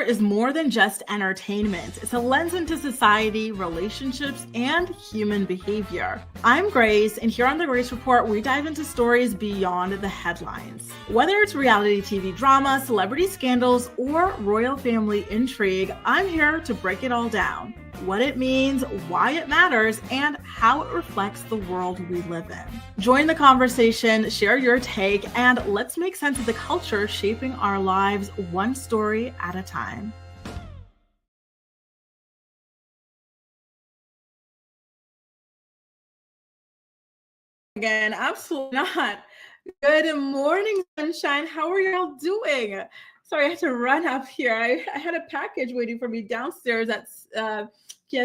culture is more than just entertainment. It's a lens into society, relationships, and human behavior. I'm Grace, and here on The Grace Report, we dive into stories beyond the headlines. Whether it's reality TV drama, celebrity scandals, or royal family intrigue, I'm here to break it all down. What it means, why it matters, and how it reflects the world we live in. Join the conversation, share your take, and let's make sense of the culture shaping our lives one story at a time. Again, absolutely not. Good morning, sunshine. How are y'all doing? Sorry, I had to run up here. I had a package waiting for me downstairs at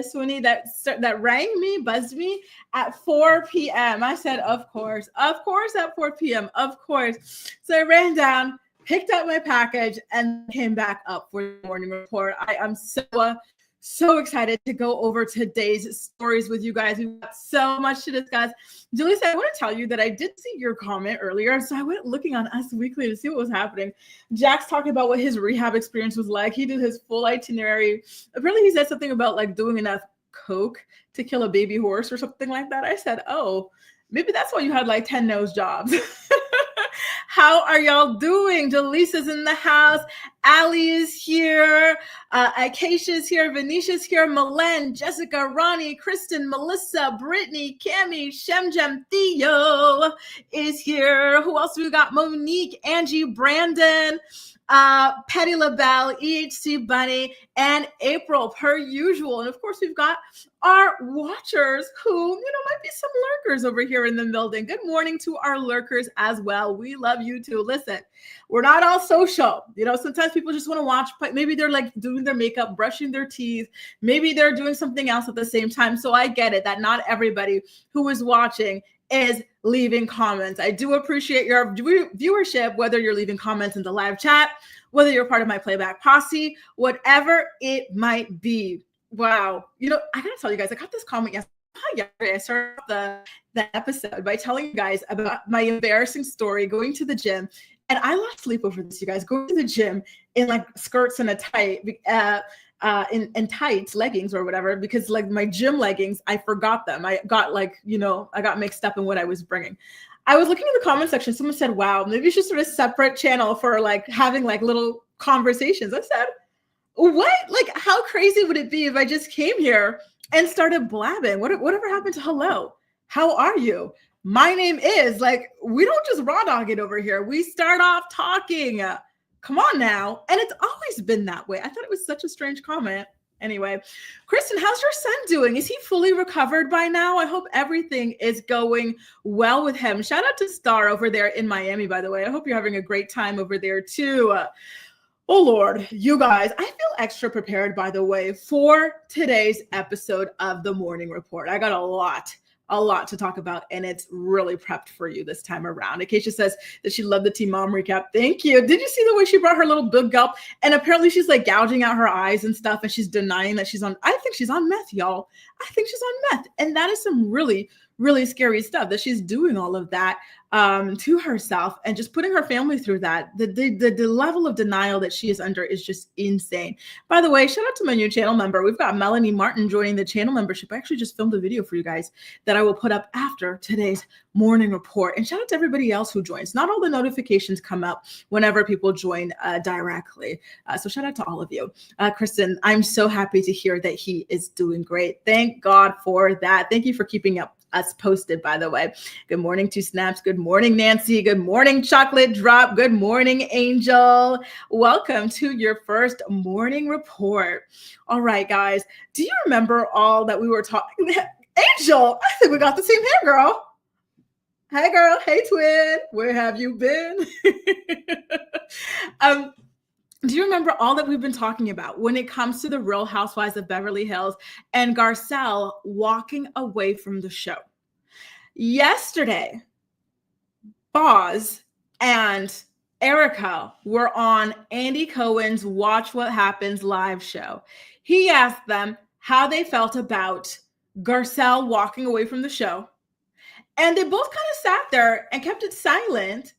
Sweeney that rang me, buzzed me at 4 p.m. I said, of course, at 4 p.m., of course. So I ran down, picked up my package, and came back up for the morning report. I am so excited to go over today's stories with you guys. We've got so much to discuss. Julie said, I want to tell you that I did see your comment earlier, so I went looking on Us Weekly to see what was happening. Jack's talking about what his rehab experience was like. He did his full itinerary. Apparently he said something about like doing enough coke to kill a baby horse or something like that. I said, oh, maybe that's why you had like 10 nose jobs. How are y'all doing? Jaleesa's in the house. Ali is here. Acacia's here. Venetia's here. Malen, Jessica, Ronnie, Kristen, Melissa, Brittany, Cami, Shemjem, Theo is here. Who else we got? Monique, Angie, Brandon, Petty LaBelle, EHC Bunny, and April per usual. And of course, we've got our watchers who, might be some lurkers over here in the building. Good morning to our lurkers as well. We love you too. Listen, we're not all social. Sometimes people just want to watch, but maybe they're like doing their makeup, brushing their teeth. Maybe they're doing something else at the same time. So I get it that not everybody who is watching is leaving comments. I do appreciate your viewership, whether you're leaving comments in the live chat, whether you're part of my playback posse, whatever it might be. Wow. I gotta tell you guys, I got this comment yesterday. I started the episode by telling you guys about my embarrassing story going to the gym. And I lost sleep over this, you guys, going to the gym in like skirts and a tight, in tights, leggings or whatever, because like my gym leggings, I forgot them. I got I got mixed up in what I was bringing. I was looking in the comment section. Someone said, wow, maybe you should start a separate channel for like having like little conversations. I said, what? Like, how crazy would it be if I just came here and started blabbing? Whatever happened to hello? How are you? My name is, like, we don't just raw dog it over here. We start off talking. Come on now. And it's always been that way. I thought it was such a strange comment. Anyway, Kristen, how's your son doing? Is he fully recovered by now? I hope everything is going well with him. Shout out to Star over there in Miami, by the way. I hope you're having a great time over there too. Oh, Lord, you guys, I feel extra prepared, by the way, for today's episode of The Morning Report. I got a lot to talk about, and it's really prepped for you this time around. Acacia says that she loved the Teen Mom recap. Thank you. Did you see the way she brought her little big gulp? And apparently she's like gouging out her eyes and stuff, and she's denying that I think she's on meth, y'all. I think she's on meth. And that is some really, really scary stuff that she's doing all of that to herself and just putting her family through that. The level of denial that she is under is just insane. By the way, shout out to my new channel member. We've got Melanie Martin joining the channel membership. I actually just filmed a video for you guys that I will put up after today's morning report. And shout out to everybody else who joins. Not all the notifications come up whenever people join directly. So shout out to all of you. Kristen, I'm so happy to hear that he is doing great. Thank God for that. Thank you for keeping us posted, by the way. Good morning to Snaps. Good morning, Nancy. Good morning, Chocolate Drop. Good morning, Angel. Welcome to your first morning report. All right, guys. Do you remember all that we were talking? Angel, I think we got the same hair, girl. Hey, girl. Hey, twin. Where have you been? Do you remember all that we've been talking about when it comes to the Real Housewives of Beverly Hills and Garcelle walking away from the show? Yesterday, Bose and Erika were on Andy Cohen's Watch What Happens live show. He asked them how they felt about Garcelle walking away from the show. And they both kind of sat there and kept it silent.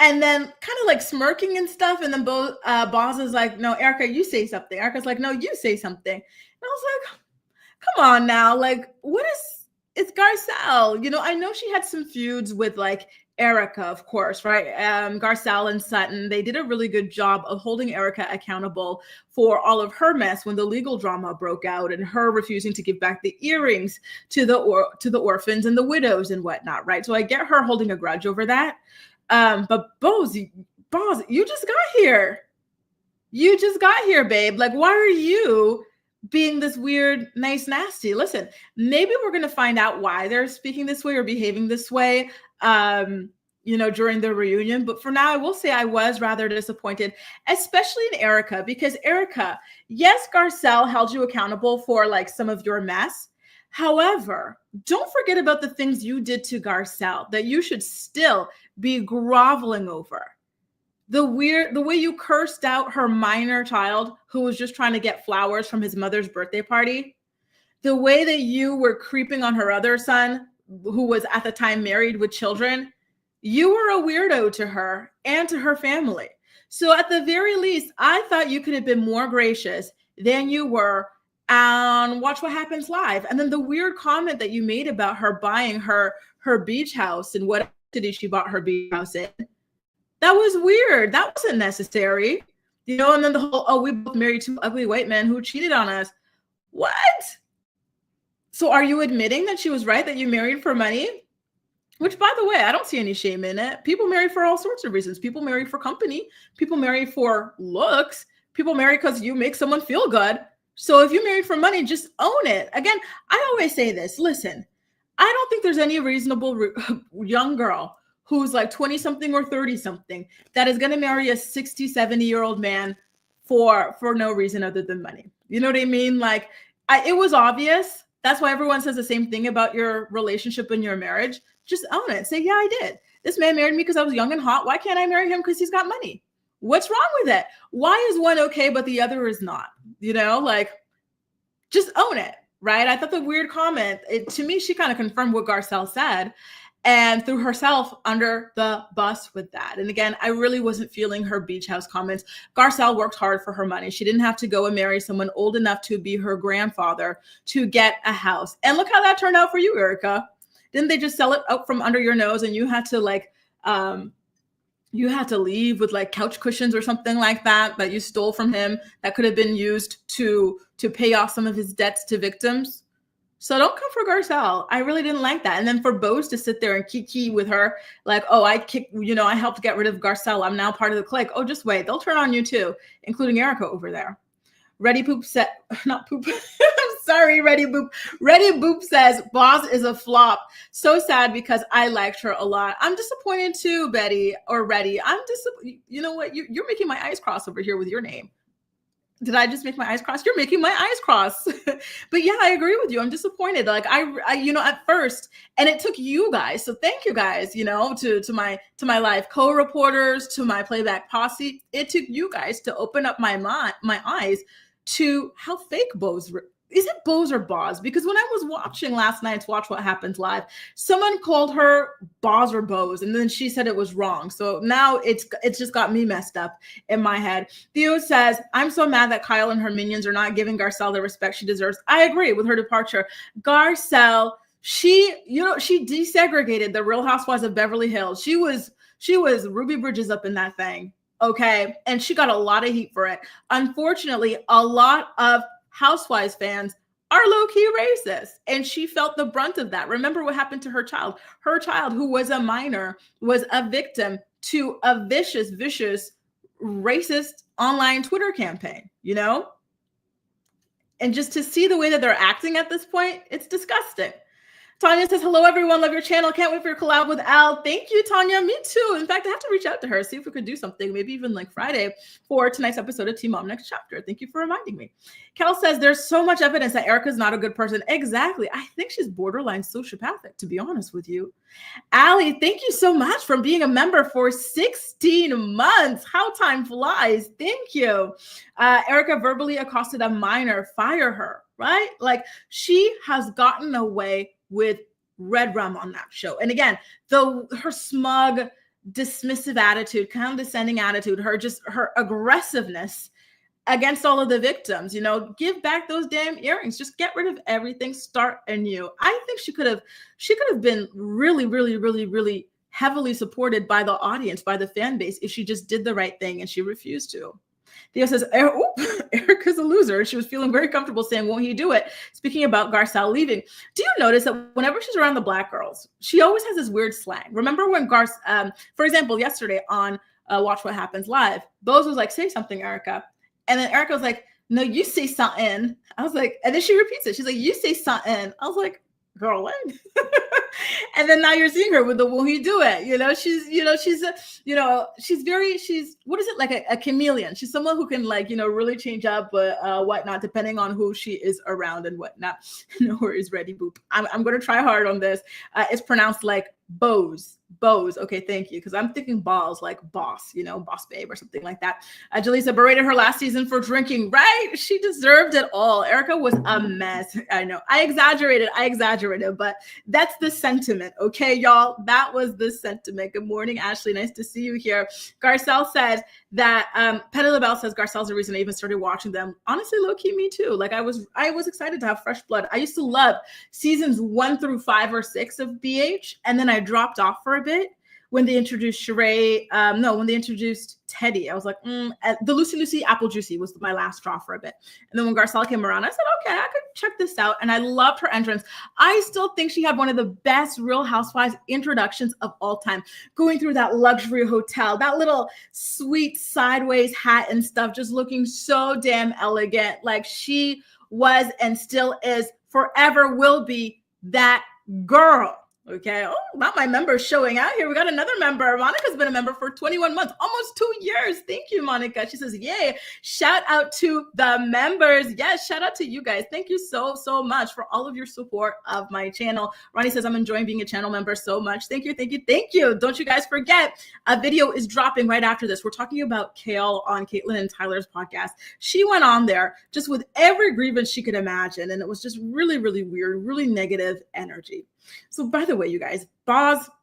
And then kind of like smirking and stuff. And then Bose is like, no, Erika, you say something. Erika's like, no, you say something. And I was like, come on now. Like, it's Garcelle. You know, I know she had some feuds with like Erika, of course, right? Garcelle and Sutton, they did a really good job of holding Erika accountable for all of her mess when the legal drama broke out and her refusing to give back the earrings to the orphans and the widows and whatnot, right? So I get her holding a grudge over that. But Bose, you just got here. You just got here, babe. Like, why are you being this weird, nice, nasty? Listen, maybe we're going to find out why they're speaking this way or behaving this way, you know, during the reunion. But for now, I will say I was rather disappointed, especially in Erika, because Erika, yes, Garcelle held you accountable for like some of your mess. However, don't forget about the things you did to Garcelle that you should still be groveling over. The way you cursed out her minor child who was just trying to get flowers from his mother's birthday party. The way that you were creeping on her other son, who was at the time married with children. You were a weirdo to her and to her family. So at the very least, I thought you could have been more gracious than you were on Watch What Happens Live. And then the weird comment that you made about her buying her beach house and what city she bought her beach house in. That was weird. That wasn't necessary. You know, and then the whole, oh, we both married two ugly white men who cheated on us. What? So are you admitting that she was right, that you married for money? Which, by the way, I don't see any shame in it. People marry for all sorts of reasons. People marry for company. People marry for looks. People marry because you make someone feel good. So if you marry for money, just own it. Again, I always say this. Listen, I don't think there's any reasonable young girl who's like 20 something or 30 something that is going to marry a 60, 70-year-old man for no reason other than money. You know what I mean? Like, it was obvious. That's why everyone says the same thing about your relationship and your marriage. Just own it. Say, yeah, I did. This man married me because I was young and hot. Why can't I marry him? Because he's got money. What's wrong with it? Why is one okay, but the other is not? You know, like, just own it, right? I thought the weird comment, to me, she kind of confirmed what Garcelle said and threw herself under the bus with that. And again, I really wasn't feeling her beach house comments. Garcelle worked hard for her money. She didn't have to go and marry someone old enough to be her grandfather to get a house. And look how that turned out for you, Erika. Didn't they just sell it out from under your nose and you had to like, you had to leave with like couch cushions or something like that you stole from him that could have been used to pay off some of his debts to victims? So don't come for Garcelle. I really didn't like that. And then for Bose to sit there and kiki with her, like, oh, I helped get rid of Garcelle. I'm now part of the clique. Oh, just wait. They'll turn on you too, including Erika over there. Ready Poop said, not Poop. I'm sorry, Ready Boop. Ready Boop says, Bose is a flop. So sad because I liked her a lot. I'm disappointed too, Betty or Ready. You know what? You're making my eyes cross over here with your name. Did I just make my eyes cross? You're making my eyes cross. But yeah, I agree with you. I'm disappointed. Like I, you know, at first, and it took you guys. So thank you guys, you know, to my live co-reporters, to my playback posse. It took you guys to open up my eyes to how fake Bose. Is it Bose or Bose? Because when I was watching last night's Watch What Happens Live, someone called her Bose or Bose, and then she said it was wrong. So now it's just got me messed up in my head. Theo says, I'm so mad that Kyle and her minions are not giving Garcelle the respect she deserves. I agree with her departure. Garcelle, she desegregated the Real Housewives of Beverly Hills. She was Ruby Bridges up in that thing. Okay. And she got a lot of heat for it. Unfortunately, a lot of Housewives fans are low-key racist, and she felt the brunt of that. Remember what happened to her child. Her child, who was a minor, was a victim to a vicious, racist online Twitter campaign, you know? And just to see the way that they're acting at this point, it's disgusting. Tanya says, hello, everyone. Love your channel. Can't wait for your collab with Al. Thank you, Tanya. Me too. In fact, I have to reach out to her, see if we could do something, maybe even like Friday for tonight's episode of Teen Mom Next Chapter. Thank you for reminding me. Kel says, there's so much evidence that Erika's not a good person. Exactly. I think she's borderline sociopathic, to be honest with you. Allie, thank you so much for being a member for 16 months. How time flies. Thank you. Erika verbally accosted a minor. Fire her, right? Like, she has gotten away with red rum on that show. And again, her smug, dismissive attitude, condescending attitude, her aggressiveness against all of the victims. Give back those damn earrings. Just get rid of everything. Start anew. I think she could have been really, really, really, really heavily supported by the audience, by the fan base, if she just did the right thing, and she refused to. Theo says, Erika's a loser. She was feeling very comfortable saying, won't he do it? Speaking about Garcelle leaving. Do you notice that whenever she's around the Black girls, she always has this weird slang? Remember when for example, yesterday on Watch What Happens Live, Bose was like, say something, Erika. And then Erika was like, no, you say something. I was like, and then she repeats it. She's like, you say something. I was like, girl, what? And then now you're seeing her with the will he do it? She's what is it, like a chameleon? She's someone who can really change up whatnot depending on who she is around and whatnot. No worries, ready, boop. I'm going to try hard on this. It's pronounced like Bose. Okay, thank you. Because I'm thinking balls like boss, boss babe or something like that. Jaleesa berated her last season for drinking, right? She deserved it all. Erika was a mess. I know. I exaggerated, but that's the sentiment. Okay, y'all. That was the sentiment. Good morning, Ashley. Nice to see you here. Garcelle said that Petty LaBelle says Garcelle's the reason I even started watching them. Honestly, low-key, me too. Like I was excited to have fresh blood. I used to love seasons 1 through 5 or 6 of BH, and then I dropped off for a bit when they introduced when they introduced Teddy. I was like, the Lucy Apple Juicy was my last straw for a bit. And then when Garcelle came around, I said, okay, I could check this out. And I loved her entrance. I still think she had one of the best Real Housewives introductions of all time. Going through that luxury hotel, that little sweet sideways hat and stuff, just looking so damn elegant. Like she was and still is, forever will be that girl. Okay. Oh, not my members showing out here. We got another member. Monica's been a member for 21 months, almost 2 years. Thank you, Monica. She says, yay. Shout out to the members. Yes. Shout out to you guys. Thank you so much for all of your support of my channel. Ronnie says, I'm enjoying being a channel member so much. Thank you. Don't you guys forget, a video is dropping right after this. We're talking about Kale on Caitlin and Tyler's podcast. She went on there just with every grievance she could imagine. And it was just really, really weird, really negative energy. So by the way, you guys,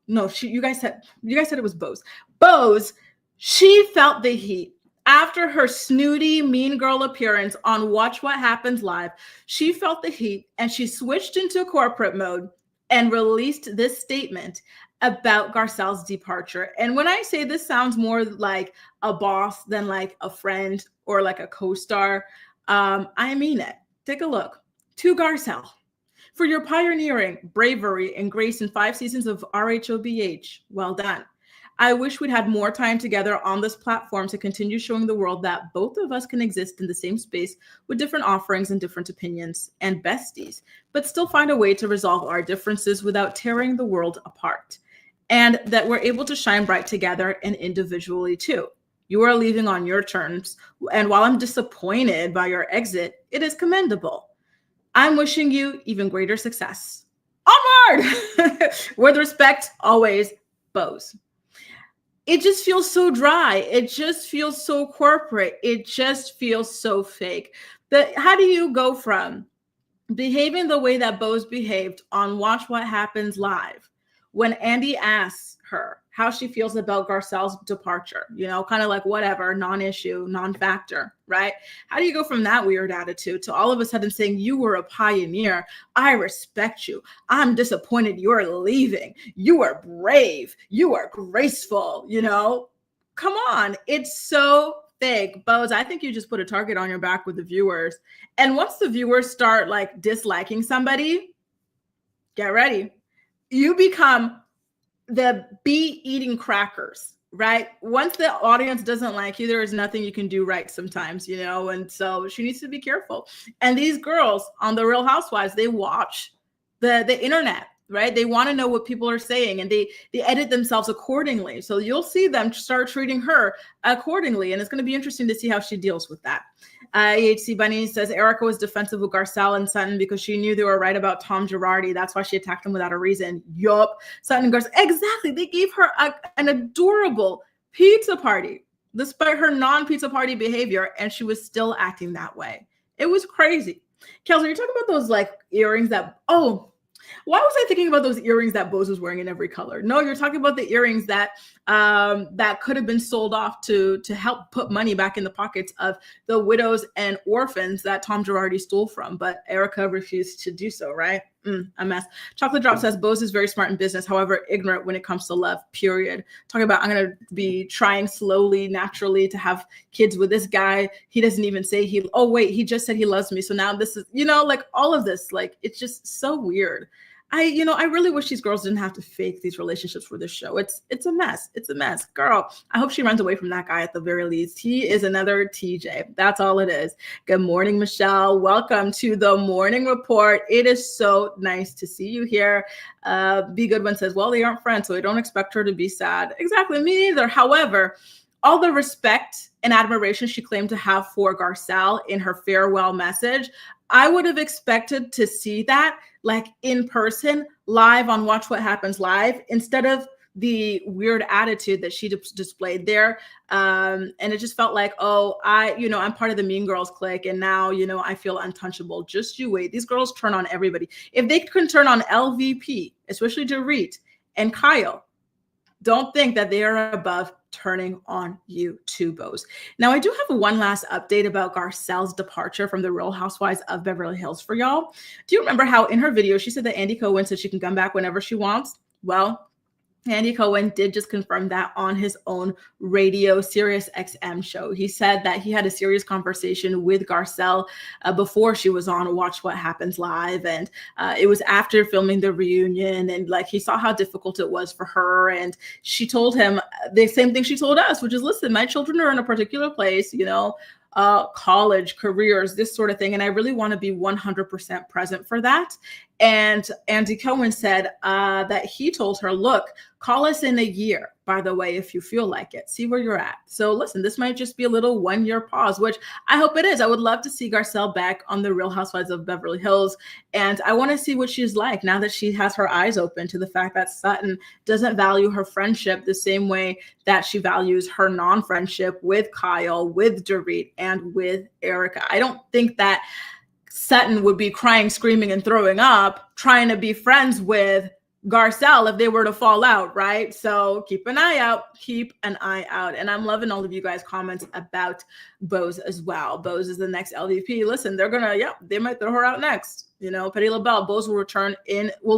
you guys said it was Bose. Bose, she felt the heat after her snooty mean girl appearance on Watch What Happens Live. She felt the heat and she switched into corporate mode and released this statement about Garcelle's departure. And when I say this sounds more like a boss than like a friend or like a co-star, I mean it. Take a look. To Garcelle. For your pioneering bravery and grace in 5 seasons of RHOBH, well done. I wish we'd had more time together on this platform to continue showing the world that both of us can exist in the same space with different offerings and different opinions and besties, but still find a way to resolve our differences without tearing the world apart. And that we're able to shine bright together and individually too. You are leaving on your terms, and while I'm disappointed by your exit, it is commendable. I'm wishing you even greater success. Onward! With respect, always, Bose. It just feels so dry. It just feels so corporate. It just feels so fake. How do you go from behaving the way that Bose behaved on Watch What Happens Live when Andy asks her how she feels about Garcelle's departure, kind of like whatever, non-issue, non-factor, right? How do you go from that weird attitude to all of a sudden saying you were a pioneer? I respect you. I'm disappointed you're leaving. You are brave. You are graceful, Come on. It's so fake. Bose, I think you just put a target on your back with the viewers. And once the viewers start like disliking somebody, get ready. You become the bee eating crackers, right? Once the audience doesn't like you, there is nothing you can do right sometimes, and so she needs to be careful. And these girls on The Real Housewives, they watch the internet, right? They want to know what people are saying and they edit themselves accordingly. So you'll see them start treating her accordingly. And it's going to be interesting to see how she deals with that. EHC Bunny says Erika was defensive with Garcelle and Sutton because she knew they were right about Tom Girardi. That's why she attacked him without a reason. Yup. Sutton and Garcelle. Exactly. They gave her an adorable pizza party despite her non-pizza party behavior. And she was still acting that way. It was crazy. Kelsey, you're talking about those like earrings that, Why was I thinking about those earrings that Bose was wearing in every color? No, you're talking about the earrings that that could have been sold off to help put money back in the pockets of the widows and orphans that Tom Girardi stole from, but Erika refused to do so, right? A mess. Chocolate Drop says Bose is very smart in business, however, ignorant when it comes to love, period. Talking about, I'm going to be trying slowly, naturally to have kids with this guy. He doesn't even say he just said he loves me. So now this is, like all of this, like, it's just so weird. I really wish these girls didn't have to fake these relationships for this show. It's a mess. It's a mess. Girl, I hope she runs away from that guy at the very least. He is another TJ. That's all it is. Good morning, Michelle. Welcome to the morning report. It is so nice to see you here. Be Good One says, well, they aren't friends, so I don't expect her to be sad. Exactly, me neither. However, all the respect and admiration she claimed to have for Garcelle in her farewell message, I would have expected to see that like in person, live on Watch What Happens Live, instead of the weird attitude that she displayed there. And it just felt like, I'm part of the Mean Girls clique, and now, I feel untouchable. Just you wait. These girls turn on everybody. If they can turn on LVP, especially Dorit and Kyle, don't think that they are above turning on you too, Bose. Now, I do have one last update about Garcelle's departure from the Real Housewives of Beverly Hills for y'all. Do you remember how in her video, she said that Andy Cohen said she can come back whenever she wants? Well, Andy Cohen did just confirm that on his own radio Sirius XM show. He said that he had a serious conversation with Garcelle before she was on Watch What Happens Live. And it was after filming the reunion. And like, he saw how difficult it was for her. And she told him the same thing she told us, which is, listen, my children are in a particular place, college, careers, this sort of thing. And I really want to be 100% present for that. And Andy Cohen said that he told her, look, call us in a year, by the way, if you feel like it, see where you're at. So listen, this might just be a little 1 year pause, which I hope it is. I would love to see Garcelle back on the Real Housewives of Beverly Hills. And I want to see what she's like now that she has her eyes open to the fact that Sutton doesn't value her friendship the same way that she values her non-friendship with Kyle, with Dorit, and with Erika. I don't think that Sutton would be crying, screaming, and throwing up trying to be friends with Garcelle if they were to fall out, right? So keep an eye out. And I'm loving all of you guys' comments about Bose as well. Bose is the next LVP. Listen, they might throw her out next. Patti LaBelle, Bose will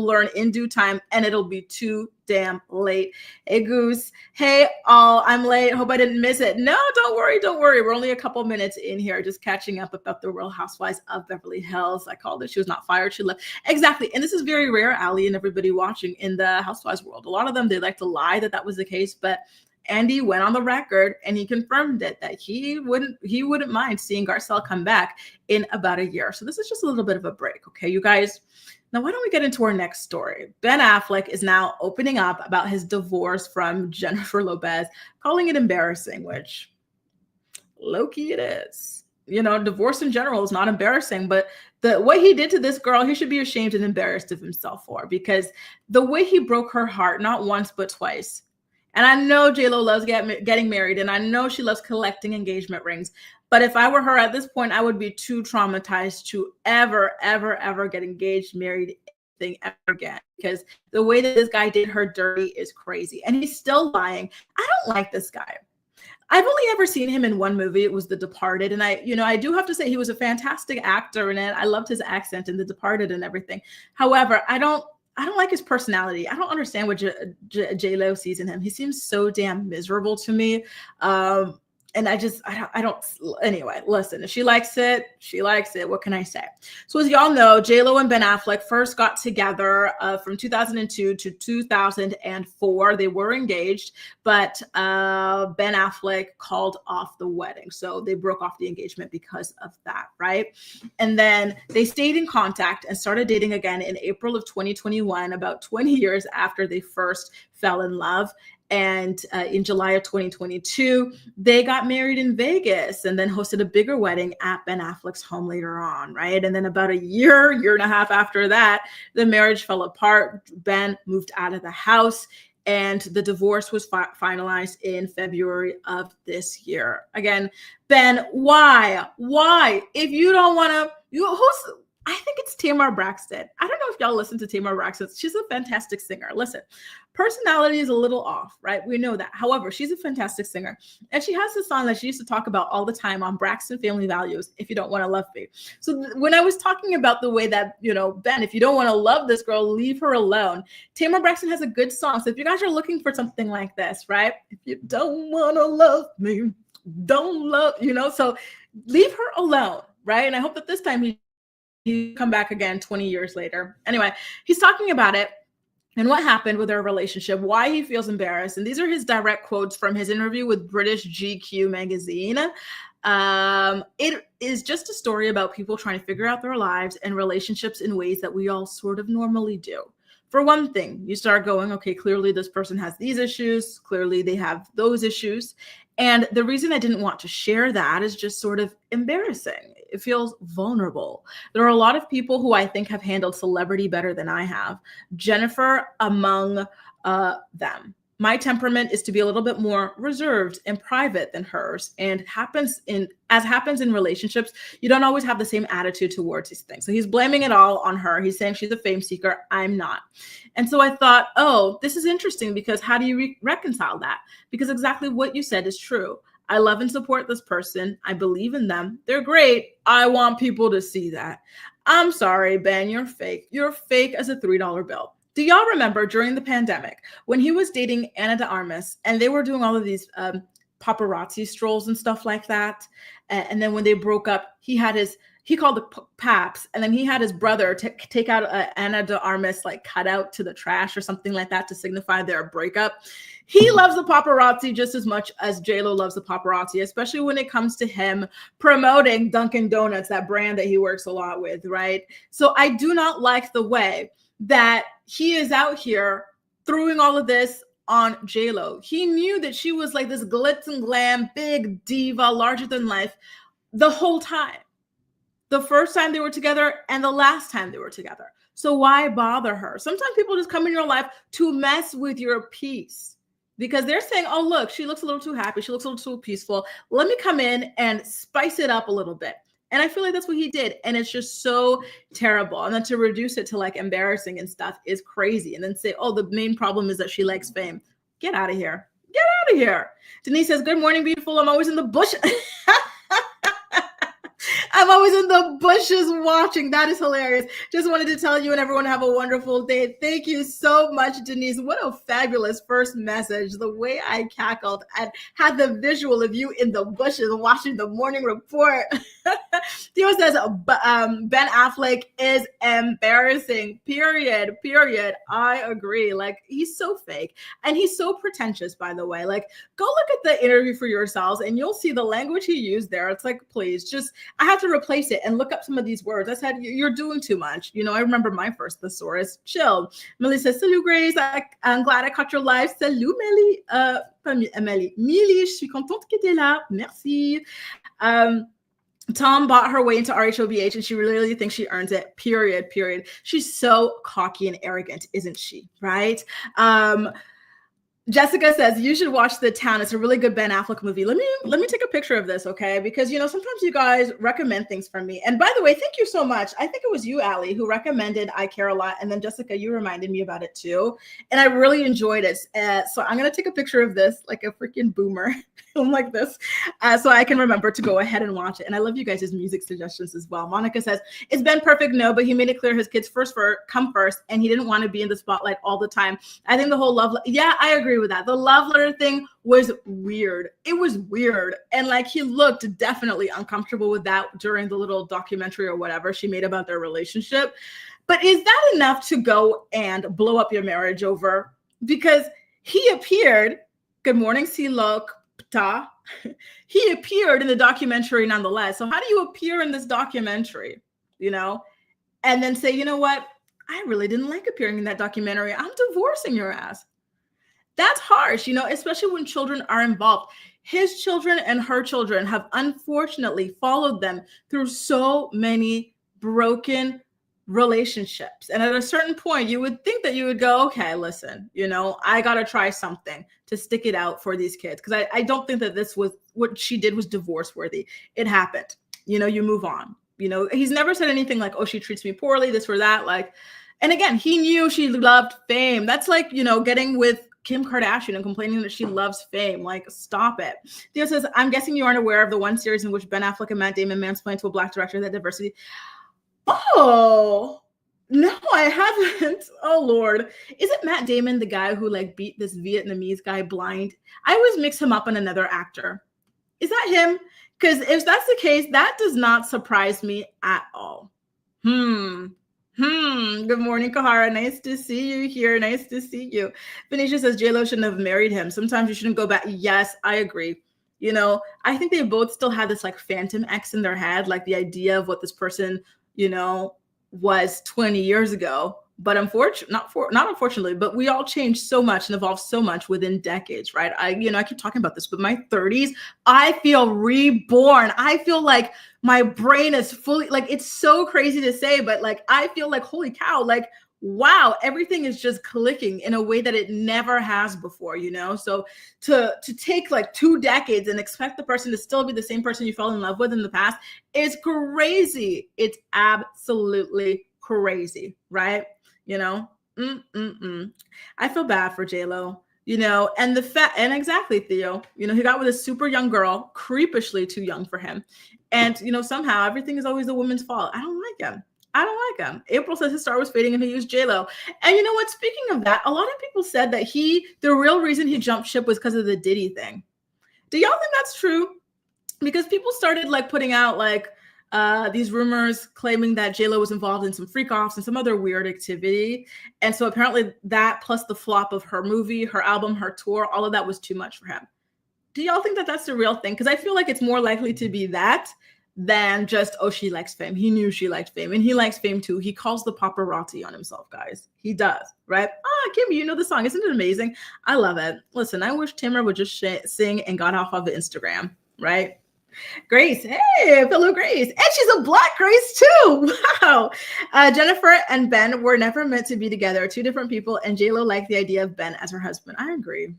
learn in due time, and it'll be too damn late. Hey, Goose. Hey, all. I'm late. Hope I didn't miss it. No, don't worry. We're only a couple minutes in here, just catching up about the Real Housewives of Beverly Hills. I called it. She was not fired. She left. Exactly. And this is very rare, Allie, and everybody watching in the Housewives world. A lot of them, they like to lie that was the case, but Andy went on the record and he confirmed it, that he wouldn't mind seeing Garcelle come back in about a year. So this is just a little bit of a break. Okay, you guys. Now, why don't we get into our next story? Ben Affleck is now opening up about his divorce from Jennifer Lopez, calling it embarrassing, which low-key it is. Divorce in general is not embarrassing, but what he did to this girl, he should be ashamed and embarrassed of himself for, because the way he broke her heart, not once, but twice. And I know JLO loves getting married, and I know she loves collecting engagement rings. But if I were her at this point, I would be too traumatized to ever, ever, ever get engaged, married, anything ever again. Because the way that this guy did her dirty is crazy. And he's still lying. I don't like this guy. I've only ever seen him in one movie. It was The Departed. And I do have to say he was a fantastic actor in it. I loved his accent in The Departed and everything. However, I don't like his personality. I don't understand what JLo sees in him. He seems so damn miserable to me. And I don't, anyway, listen, if she likes it, she likes it. What can I say? So as y'all know, JLo and Ben Affleck first got together from 2002 to 2004. They were engaged, but Ben Affleck called off the wedding. So they broke off the engagement because of that, right? And then they stayed in contact and started dating again in April of 2021, about 20 years after they first fell in love. And in July of 2022, they got married in Vegas and then hosted a bigger wedding at Ben Affleck's home later on, right? And then about a year and a half after that, the marriage fell apart. Ben moved out of the house and the divorce was finalized in February of this year. Again, Ben, why? If you don't want to, I think it's Tamar Braxton. I don't know if y'all listen to Tamar Braxton. She's a fantastic singer. Listen, personality is a little off, right? We know that. However, she's a fantastic singer. And she has this song that she used to talk about all the time on Braxton Family Values, If You Don't Want to Love Me. So when I was talking about the way that, Ben, if you don't want to love this girl, leave her alone. Tamar Braxton has a good song. So if you guys are looking for something like this, right? If you don't want to love me, don't love, so leave her alone, right? And I hope that this time he come back again 20 years later. Anyway, he's talking about it and what happened with their relationship, why he feels embarrassed. And these are his direct quotes from his interview with British GQ magazine. It is just a story about people trying to figure out their lives and relationships in ways that we all sort of normally do. For one thing, you start going, okay, clearly this person has these issues. Clearly they have those issues. And the reason I didn't want to share that is just sort of embarrassing. It feels vulnerable. There are a lot of people who I think have handled celebrity better than I have. Jennifer among them. My temperament is to be a little bit more reserved and private than hers. And happens in relationships, you don't always have the same attitude towards these things. So he's blaming it all on her. He's saying she's a fame seeker. I'm not. And so I thought, oh, this is interesting because how do you reconcile that? Because exactly what you said is true. I love and support this person. I believe in them. They're great. I want people to see that. I'm sorry, Ben, you're fake. You're fake as a $3 bill. Do y'all remember during the pandemic when he was dating Ana de Armas and they were doing all of these paparazzi strolls and stuff like that? And then when they broke up, he called the paps, and then he had his brother take out Ana de Armas like cutout to the trash or something like that to signify their breakup. He loves the paparazzi just as much as JLO loves the paparazzi, especially when it comes to him promoting Dunkin' Donuts, that brand that he works a lot with, right? So I do not like the way that he is out here throwing all of this on JLO. He knew that she was like this glitz and glam, big diva, larger than life the whole time. The first time they were together and the last time they were together. So why bother her? Sometimes people just come in your life to mess with your peace because they're saying, oh, look, she looks a little too happy. She looks a little too peaceful. Let me come in and spice it up a little bit. And I feel like that's what he did. And it's just so terrible. And then to reduce it to like embarrassing and stuff is crazy. And then say, oh, the main problem is that she likes fame. Get out of here. Get out of here. Denise says, good morning, beautiful. I'm always in the bush. I'm always in the bushes watching. That is hilarious. Just wanted to tell you and everyone have a wonderful day. Thank you so much, Denise. What a fabulous first message. The way I cackled and had the visual of you in the bushes watching the morning report. Theo says, Ben Affleck is embarrassing. Period. I agree. Like, he's so fake. And he's so pretentious, by the way. Like, go look at the interview for yourselves and you'll see the language he used there. It's like, please, just, I have to replace it and look up some of these words. I said, you're doing too much. I remember my first thesaurus. Chill. Millie says, salut, Grace. I'm glad I caught your live. Salut, Millie. Millie. Je suis contente que t'es là. Merci. Tom bought her way into RHOBH and she really thinks she earns it. Period. She's so cocky and arrogant, isn't she? Right? Jessica says, you should watch The Town. It's a really good Ben Affleck movie. Let me take a picture of this, okay? Because, sometimes you guys recommend things from me. And by the way, thank you so much. I think it was you, Allie, who recommended I Care a Lot. And then Jessica, you reminded me about it too. And I really enjoyed it. So I'm going to take a picture of this like a freaking boomer. I'm like this. So I can remember to go ahead and watch it. And I love you guys' music suggestions as well. Monica says, is Ben perfect? No, but he made it clear his kids come first. And he didn't want to be in the spotlight all the time. I think the whole yeah, I agree with that. The love letter thing was weird. It was weird. And like, he looked definitely uncomfortable with that during the little documentary or whatever she made about their relationship. But is that enough to go and blow up your marriage over? Because he appeared, good morning, Silokta. He appeared in the documentary nonetheless. So how do you appear in this documentary, and then say, you know what? I really didn't like appearing in that documentary. I'm divorcing your ass. That's harsh, especially when children are involved. His children and her children have unfortunately followed them through so many broken relationships. And at a certain point, you would think that you would go, okay, listen, I got to try something to stick it out for these kids. Because I don't think that this was what she did was divorce worthy. It happened. You move on. You know, he's never said anything like, oh, she treats me poorly, this or that. Like, and again, he knew she loved fame. That's like, you know, getting with Kim Kardashian and complaining that she loves fame. Like, stop it. Theo says, I'm guessing you aren't aware of the one series in which Ben Affleck and Matt Damon mansplained to a Black director that diversity. Oh, no, I haven't. Oh, Lord. Isn't Matt Damon the guy who like beat this Vietnamese guy blind? I always mix him up on another actor. Is that him? Because if that's the case, that does not surprise me at all. Good morning, Kahara. Nice to see you here. Nice to see you. Venetia says JLo shouldn't have married him. Sometimes you shouldn't go back. Yes, I agree. You know, I think they both still had this like phantom ex in their head, like the idea of what this person, you know, was 20 years ago. But not unfortunately, but we all changed so much and evolved so much within decades, right? I keep talking about this, but my 30s, I feel reborn. I feel like my brain is fully, like, it's so crazy to say, but like, I feel like, holy cow, like, wow, everything is just clicking in a way that it never has before, you know? So to take like 2 decades and expect the person to still be the same person you fell in love with in the past is crazy. It's absolutely crazy, right? You know, I feel bad for JLo, you know, and and exactly, Theo, you know, he got with a super young girl, creepishly too young for him. And, you know, somehow everything is always the woman's fault. I don't like him. I don't like him. April says his star was fading and he used JLo. And you know what? Speaking of that, a lot of people said that the real reason he jumped ship was because of the Diddy thing. Do y'all think that's true? Because people started like putting out like, these rumors claiming that JLo was involved in some freak offs and some other weird activity. And so apparently that plus the flop of her movie, her album, her tour, all of that was too much for him. Do y'all think that that's the real thing? Because I feel like it's more likely to be that than just, oh, she likes fame. He knew she liked fame and he likes fame too. He calls the paparazzi on himself, guys. He does, right? Kimmy, you know the song. Isn't it amazing? I love it. Listen, I wish Timmer would just sing and got off of Instagram, right? Grace, hey, fellow Grace. And she's a Black Grace too. Wow. Jennifer and Ben were never meant to be together. 2 different people, and JLo liked the idea of Ben as her husband. I agree.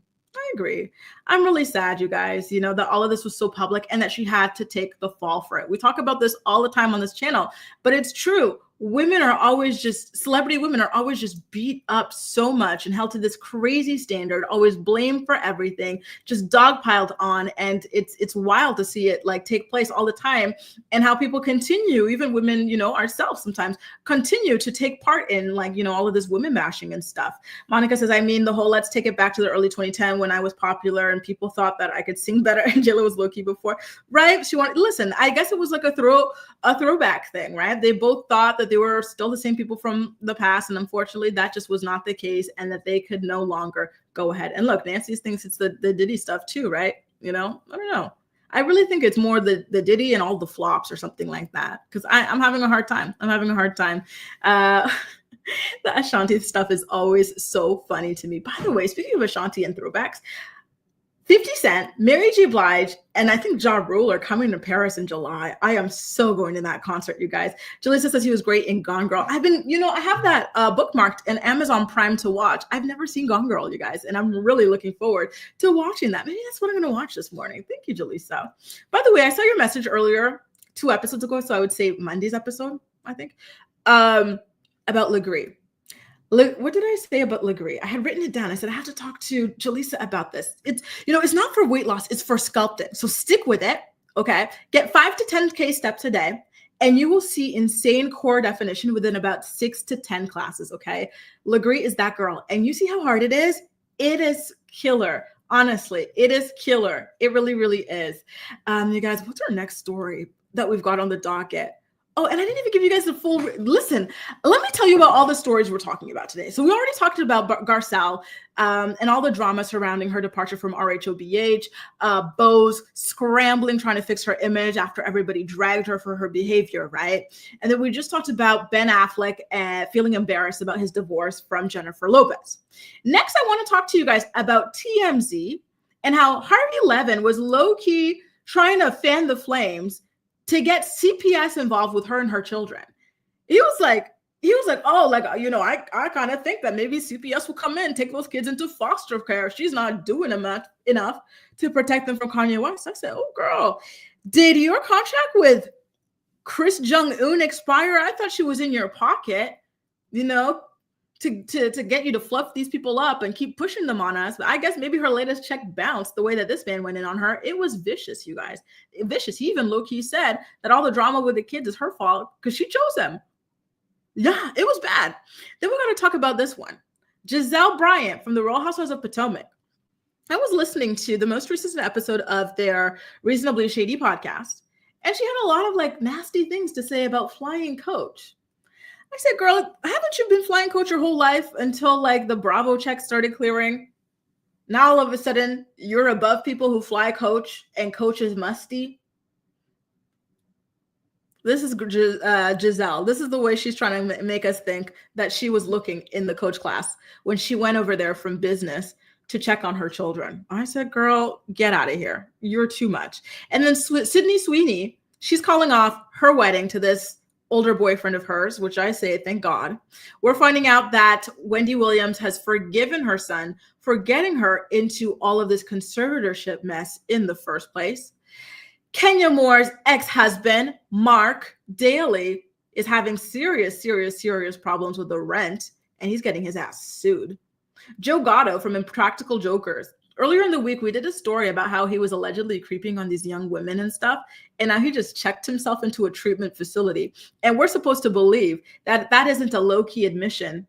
I'm really sad, you guys, you know, that all of this was so public and that she had to take the fall for it. We talk about this all the time on this channel, but it's true. Celebrity women are always just beat up so much and held to this crazy standard, always blamed for everything, just dogpiled on. And it's wild to see it like take place all the time, and how people continue, even women, you know, ourselves sometimes continue to take part in like, you know, all of this women bashing and stuff. Monica says, I mean, the whole let's take it back to the early 2010 when I was popular and people thought that I could sing better and JLo was low-key before, right? Listen, I guess it was like a throwback thing, right? They both thought that they were still the same people from the past, and unfortunately that just was not the case, and that they could no longer go ahead. And look, Nancy thinks it's the Diddy stuff too, right? You know, I don't know. I really think it's more the Diddy and all the flops or something like that, because I'm having a hard time. The Ashanti stuff is always so funny to me. By the way, speaking of Ashanti and throwbacks, 50 Cent, Mary J. Blige, and I think Ja Rule are coming to Paris in July. I am so going to that concert, you guys. Jalisa says he was great in Gone Girl. I have that bookmarked and Amazon Prime to watch. I've never seen Gone Girl, you guys, and I'm really looking forward to watching that. Maybe that's what I'm going to watch this morning. Thank you, Jalisa. By the way, I saw your message earlier, 2 episodes ago, so I would say Monday's episode, I think, about Legree. What did I say about Legree? I had written it down. I said, I have to talk to Jalisa about this. It's not for weight loss. It's for sculpting. So stick with it. Okay. Get 5 to 10K steps a day, and you will see insane core definition within about 6 to 10 classes. Okay. Legree is that girl. And you see how hard it is? It is killer. Honestly, it is killer. It really, really is. You guys, what's our next story that we've got on the docket? Oh, and I didn't even give you guys the full, listen, let me tell you about all the stories we're talking about today. So we already talked about Garcelle and all the drama surrounding her departure from RHOBH, Bose scrambling, trying to fix her image after everybody dragged her for her behavior, right? And then we just talked about Ben Affleck feeling embarrassed about his divorce from Jennifer Lopez. Next, I want to talk to you guys about TMZ and how Harvey Levin was low-key trying to fan the flames to get CPS involved with her and her children. He was like, oh, like, you know, I kind of think that maybe CPS will come in and take those kids into foster care. She's not doing enough to protect them from Kanye West. I said, oh, girl, did your contract with Chris Jong-un expire? I thought she was in your pocket, you know, to get you to fluff these people up and keep pushing them on us. But I guess maybe her latest check bounced the way that this man went in on her. It was vicious, you guys. Vicious. He even low-key said that all the drama with the kids is her fault because she chose them. Yeah, it was bad. Then we're going to talk about this one. Gizelle Bryant from the Real Housewives of Potomac. I was listening to the most recent episode of their Reasonably Shady podcast, and she had a lot of like nasty things to say about flying coach. I said, girl, haven't you been flying coach your whole life until like the Bravo checks started clearing? Now all of a sudden you're above people who fly coach and coach is musty. This is Gizelle. This is the way she's trying to make us think that she was looking in the coach class when she went over there from business to check on her children. I said, girl, get out of here. You're too much. And then Sydney Sweeney, she's calling off her wedding to this older boyfriend of hers, which I say, thank God. We're finding out that Wendy Williams has forgiven her son for getting her into all of this conservatorship mess in the first place. Kenya Moore's ex-husband, Marc Daly, is having serious problems with the rent, and he's getting his ass sued. Joe Gatto from Impractical Jokers. Earlier in the week, we did a story about how he was allegedly creeping on these young women and stuff, and now he just checked himself into a treatment facility. And we're supposed to believe that that isn't a low-key admission.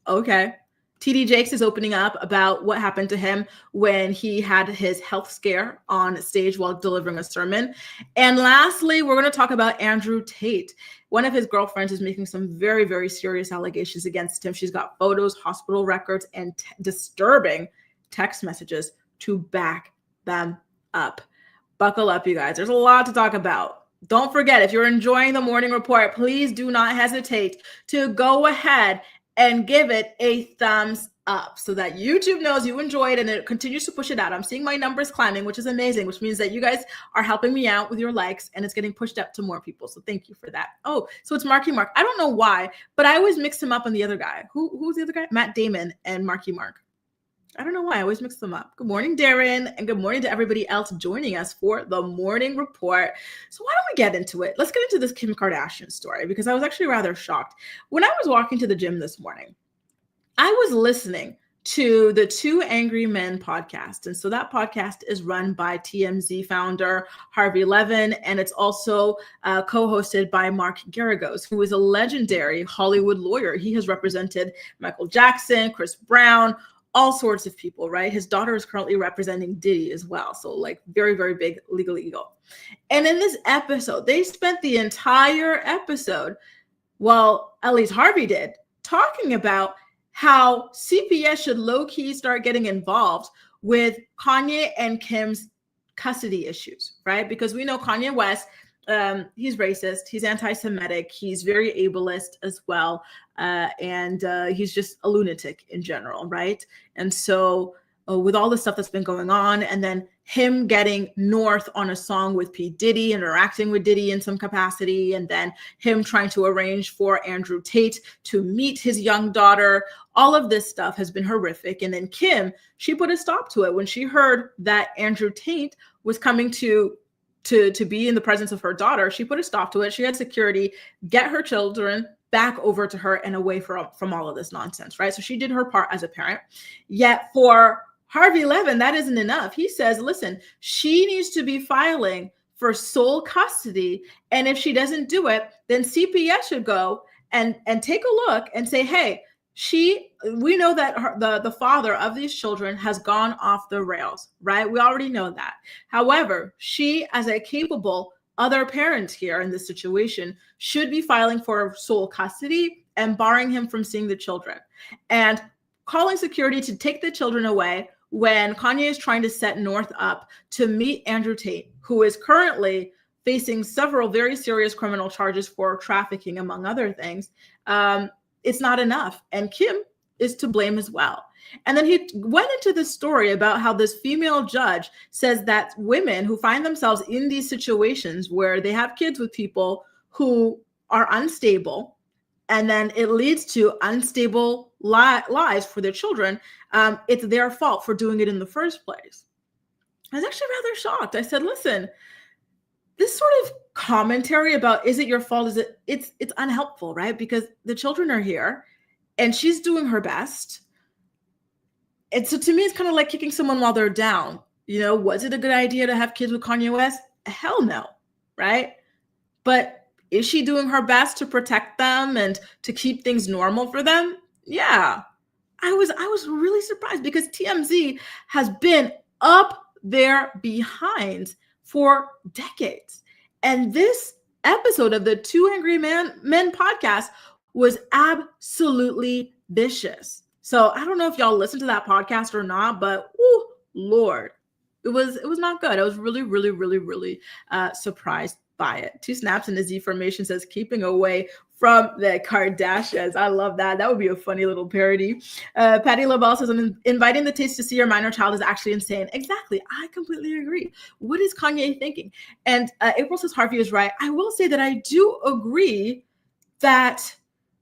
Okay. TD Jakes is opening up about what happened to him when he had his health scare on stage while delivering a sermon. And lastly, we're going to talk about Andrew Tate. One of his girlfriends is making some very serious allegations against him. She's got photos, hospital records, and disturbing text messages to back them up. Buckle up, you guys. There's a lot to talk about. Don't forget, if you're enjoying the morning report, please do not hesitate to go ahead and give it a thumbs up so that YouTube knows you enjoy it and it continues to push it out. I'm seeing my numbers climbing, which is amazing, which means that you guys are helping me out with your likes and it's getting pushed up to more people. So thank you for that. Oh, so it's Marky Mark. I don't know why, but I always mix him up on the other guy. Who's the other guy? Matt Damon and Marky Mark. I don't know why I always mix them up. Good morning, Darren, and good morning to everybody else joining us for the morning report. So why don't we get into it? Let's get into this Kim Kardashian story because I was actually rather shocked. When I was walking to the gym this morning, I was listening to the Two Angry Men podcast. And so that podcast is run by TMZ founder Harvey Levin, and it's also co-hosted by Mark Garagos, who is a legendary Hollywood lawyer. He has represented Michael Jackson, Chris Brown, all sorts of people, right? His daughter is currently representing Diddy as well. So like very big legal ego. And in this episode, they spent the entire episode, well, at least Harvey did, talking about how CPS should low-key start getting involved with Kanye and Kim's custody issues, right? Because we know Kanye West, he's racist, he's anti-Semitic, he's very ableist as well, and he's just a lunatic in general, right? And so with all the stuff that's been going on, and then him getting North on a song with P. Diddy, interacting with Diddy in some capacity, and then him trying to arrange for Andrew Tate to meet his young daughter, all of this stuff has been horrific. And then Kim, she put a stop to it when she heard that Andrew Tate was coming to be in the presence of her daughter. She put a stop to it. She had security get her children back over to her and away from all of this nonsense, right? So she did her part as a parent. Yet for Harvey Levin, that isn't enough. He says, listen, she needs to be filing for sole custody. And if she doesn't do it, then CPS should go and take a look and say, hey, we know that the father of these children has gone off the rails, right? We already know that. However, she, as a capable other parent here in this situation, should be filing for sole custody and barring him from seeing the children and calling security to take the children away when Kanye is trying to set North up to meet Andrew Tate, who is currently facing several very serious criminal charges for trafficking, among other things. It's not enough. And Kim is to blame as well. And then he went into this story about how this female judge says that women who find themselves in these situations where they have kids with people who are unstable, and then it leads to unstable lives for their children, it's their fault for doing it in the first place. I was actually rather shocked. I said, listen, this sort of commentary about, is it your fault? It's unhelpful, right? Because the children are here and she's doing her best. And so to me, it's kind of like kicking someone while they're down. You know, was it a good idea to have kids with Kanye West? Hell no, right? But is she doing her best to protect them and to keep things normal for them? Yeah. I was really surprised because TMZ has been up their behinds for decades. And this episode of the Two Angry Men podcast was absolutely vicious. So I don't know if y'all listened to that podcast or not, but Lord, it was not good. I was really, really, really, really surprised by it. Two snaps in the Z formation says, keeping away from the Kardashians. I love that. That would be a funny little parody. Patty LaBelle says, inviting the Tates to see your minor child is actually insane. Exactly. I completely agree. What is Kanye thinking? And April says, Harvey is right. I will say that I do agree that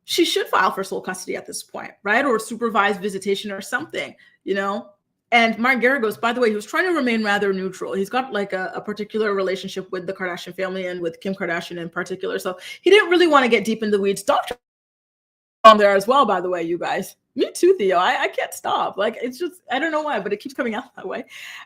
she should file for sole custody at this point, right? Or supervised visitation or something, you know? And Mark Garrett goes, by the way, he was trying to remain rather neutral. He's got like a particular relationship with the Kardashian family and with Kim Kardashian in particular. So he didn't really want to get deep in the weeds. Dr. on there as well, by the way, you guys. Me too, Theo. I can't stop. Like, it's just, I don't know why, but it keeps coming out that way.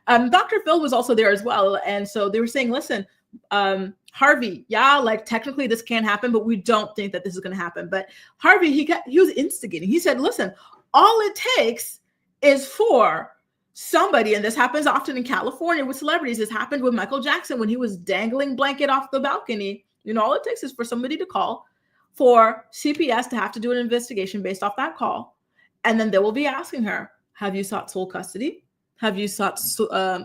Dr. Phil was also there as well. And so they were saying, listen, Harvey, yeah, like technically this can't happen, but we don't think that this is going to happen. But Harvey, he was instigating. He said, listen, all it takes is for somebody, and this happens often in California with celebrities. This happened with Michael Jackson when he was dangling blanket off the balcony. You know, all it takes is for somebody to call, for CPS to have to do an investigation based off that call. And then they will be asking her, have you sought sole custody? Have you sought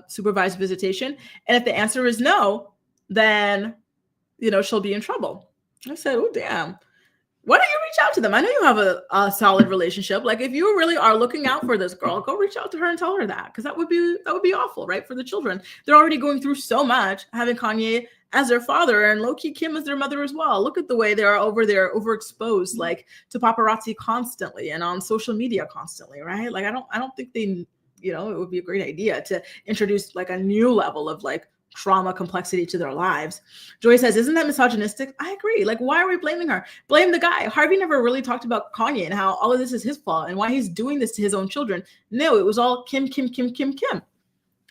supervised visitation? And if the answer is no, then, you know, she'll be in trouble. I said, oh, damn. Why don't you reach out to them? I know you have a solid relationship. Like, if you really are looking out for this girl, go reach out to her and tell her that, because that would be awful, right? For the children. They're already going through so much, having Kanye as their father and low-key Kim as their mother as well. Look at the way they are over there, overexposed, like to paparazzi constantly and on social media constantly, right? Like, I don't think they, you know, it would be a great idea to introduce like a new level of like trauma complexity to their lives. Joy says, isn't that misogynistic? I agree. Like, why are we blaming her? Blame the guy. Harvey never really talked about Kanye and how all of this is his fault and why he's doing this to his own children. No, it was all Kim.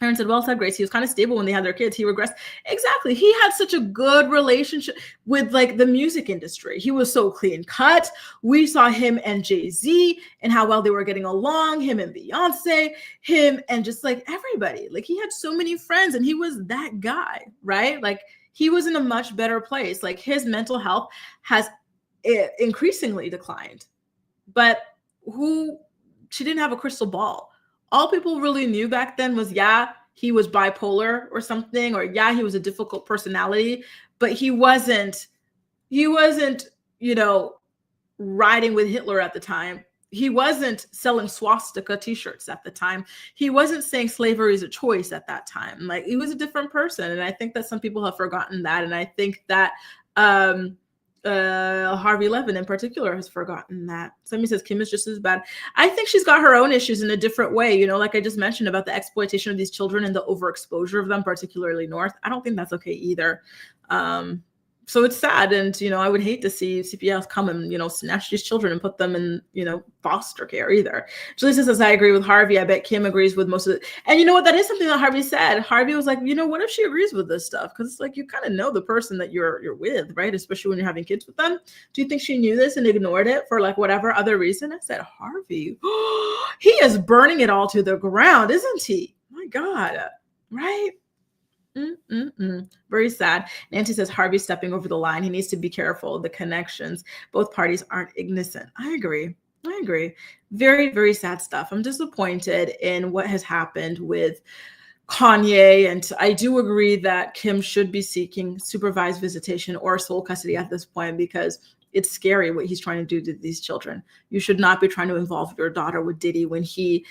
Aaron said, well said, Grace. He was kind of stable when they had their kids. He regressed. Exactly. He had such a good relationship with like the music industry. He was so clean cut. We saw him and Jay-Z and how well they were getting along, him and Beyonce, him and just like everybody. Like, he had so many friends and he was that guy, right? Like, he was in a much better place. Like, his mental health has increasingly declined. But she didn't have a crystal ball. All people really knew back then was, yeah, he was bipolar or something, or yeah, he was a difficult personality, but he wasn't, you know, riding with Hitler at the time. He wasn't selling swastika t-shirts at the time. He wasn't saying slavery is a choice at that time. Like, he was a different person. And I think that some people have forgotten that. And I think that, Harvey Levin in particular has forgotten that. Somebody says Kim is just as bad. I think she's got her own issues in a different way. You know, like I just mentioned about the exploitation of these children and the overexposure of them, particularly North. I don't think that's okay either. So it's sad. And, you know, I would hate to see CPS come and, you know, snatch these children and put them in, you know, foster care either. Julie says, I agree with Harvey. I bet Kim agrees with most of it. And you know what? That is something that Harvey said. Harvey was like, you know, what if she agrees with this stuff? Because it's like, you kind of know the person that you're with, right? Especially when you're having kids with them. Do you think she knew this and ignored it for like whatever other reason? I said, Harvey, he is burning it all to the ground, isn't he? My God, right? Very sad. Nancy says Harvey's stepping over the line. He needs to be careful. The connections. Both parties aren't innocent. I agree. Very, very sad stuff. I'm disappointed in what has happened with Kanye. And I do agree that Kim should be seeking supervised visitation or sole custody at this point, because it's scary what he's trying to do to these children. You should not be trying to involve your daughter with Diddy when he,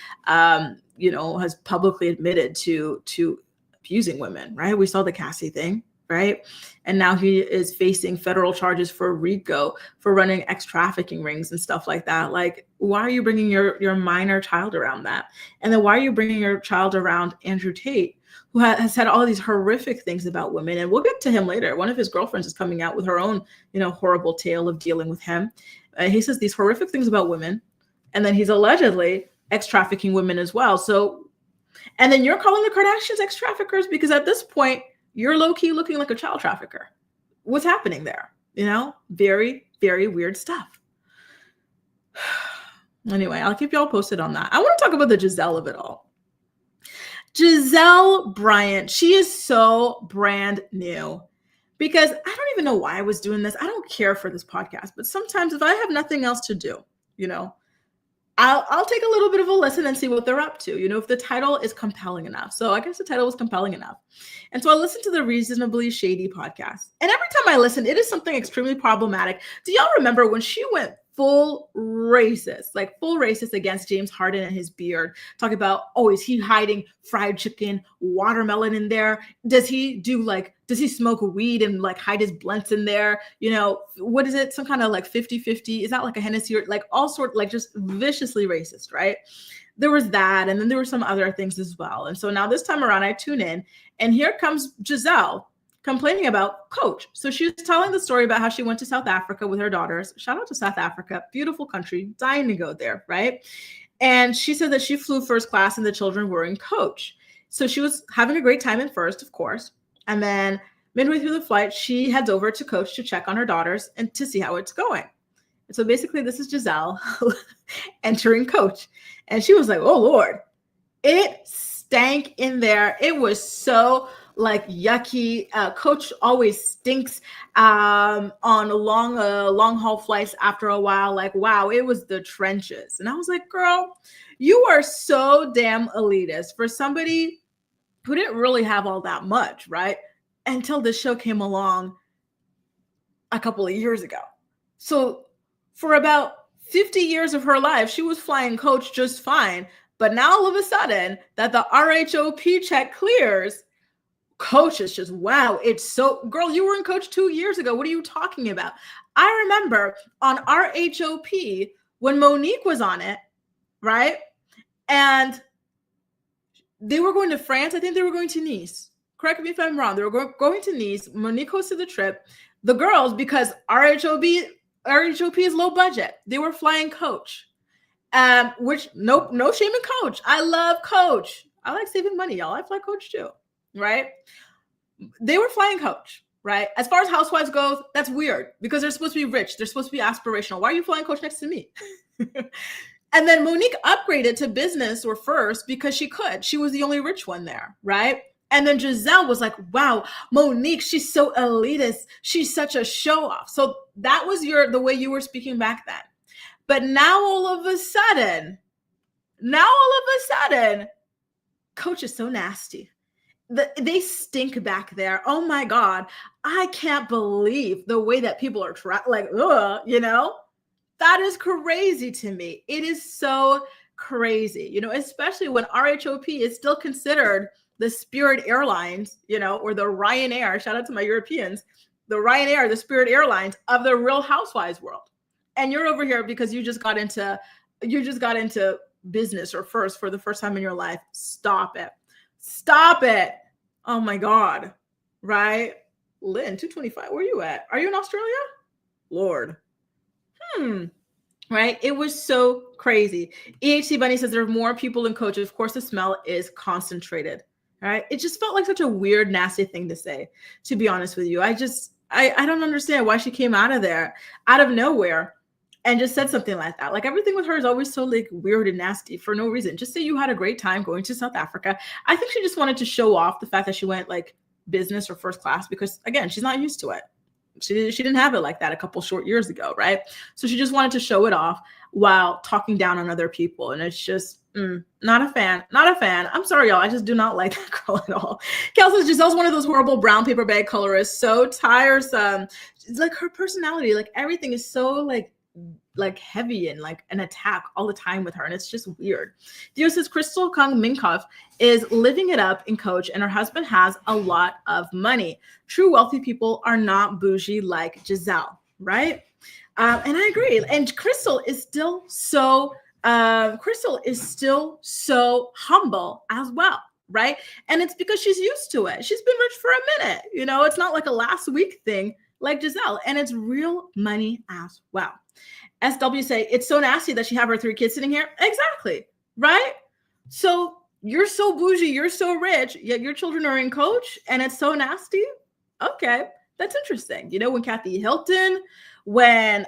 you know, has publicly admitted to abusing women, right? We saw the Cassie thing, right? And now he is facing federal charges for RICO for running ex-trafficking rings and stuff like that. Like, why are you bringing your minor child around that? And then why are you bringing your child around Andrew Tate, who has had all these horrific things about women. And we'll get to him later. One of his girlfriends is coming out with her own, horrible tale of dealing with him. He says these horrific things about women. And then he's allegedly ex-trafficking women as well. So, and then you're calling the Kardashians ex-traffickers because at this point, you're low-key looking like a child trafficker. What's happening there? Very, very weird stuff. Anyway, I'll keep y'all posted on that. I want to talk about the Gizelle of it all. Gizelle Bryant, she is so brand new because I don't even know why I was doing this. I don't care for this podcast, but sometimes if I have nothing else to do, I'll take a little bit of a listen and see what they're up to, if the title is compelling enough. So I guess the title was compelling enough. And so I listened to the Reasonably Shady podcast. And every time I listen, it is something extremely problematic. Do y'all remember when she went full racist against James Harden and his beard? Talking about, is he hiding fried chicken, watermelon in there? Does he smoke weed and hide his blunts in there? What is it? Some kind of 50-50? Is that like a Hennessy or all sort, just viciously racist, right? There was that. And then there were some other things as well. And so now this time around, I tune in and here comes Gizelle complaining about Coach. So she was telling the story about how she went to South Africa with her daughters. Shout out to South Africa, beautiful country, dying to go there, right? And she said that she flew first class and the children were in Coach. So she was having a great time in first, of course. And then midway through the flight, she heads over to Coach to check on her daughters and to see how it's going. And so basically this is Gizelle entering Coach. And she was like, oh Lord, it stank in there. It was so yucky. Coach always stinks on long haul flights after a while. Wow, it was the trenches. And I was like, girl, you are so damn elitist for somebody who didn't really have all that much, right? Until this show came along a couple of years ago. So for about 50 years of her life, she was flying Coach just fine. But now all of a sudden that the RHOP check clears, Coach is just, wow, it's so, girl, you were in Coach 2 years ago. What are you talking about? I remember on RHOP when Monique was on it, right? And they were going to France. I think they were going to Nice. Correct me if I'm wrong. They were going to Nice. Monique hosted the trip. The girls, because RHOP is low budget, they were flying Coach. Which no shame in Coach. I love Coach. I like saving money, y'all. I fly Coach too. Right? They were flying Coach, right? As far as housewives goes, that's weird because they're supposed to be rich. They're supposed to be aspirational. Why are you flying Coach next to me? And then Monique upgraded to business or first because she could. She was the only rich one there, right? And then Gizelle was like, wow, Monique, she's so elitist. She's such a show off. So that was the way you were speaking back then. But now all of a sudden, Coach is so nasty. They stink back there. Oh my God. I can't believe the way that people are that is crazy to me. It is so crazy, especially when RHOP is still considered the Spirit Airlines, or the Ryanair, shout out to my Europeans, the Ryanair, the Spirit Airlines of the Real Housewives world. And you're over here because you just got into business or first for the first time in your life. Stop it. Oh my God. Right? Lynn, 225. Where are you at? Are you in Australia? Lord. Right? It was so crazy. EHC Bunny says there are more people in Coach. Of course, the smell is concentrated. Right? It just felt like such a weird, nasty thing to say, to be honest with you. I don't understand why she came out of there, out of nowhere, and just said something like that. Everything with her is always so weird and nasty for no reason. Just say you had a great time going to South Africa. I think she just wanted to show off the fact that she went business or first class because again, she's not used to it. She didn't have it like that a couple short years ago, right? So she just wanted to show it off while talking down on other people. And it's just not a fan. I'm sorry, y'all. I just do not like that girl at all. Kel says Giselle's one of those horrible brown paper bag colorists. So tiresome. It's her personality, everything is so heavy and an attack all the time with her. And it's just weird. Theo says Crystal Kung Minkoff is living it up in Coach and her husband has a lot of money. True wealthy people are not bougie like Gizelle, right? And I agree. And Crystal is still so humble as well, right? And it's because she's used to it. She's been rich for a minute. It's not like a last week thing like Gizelle, and it's real money as well. SW say, it's so nasty that she have her 3 kids sitting here. Exactly, right? So you're so bougie, you're so rich, yet your children are in Coach, and it's so nasty? Okay, that's interesting. When Kathy Hilton, when,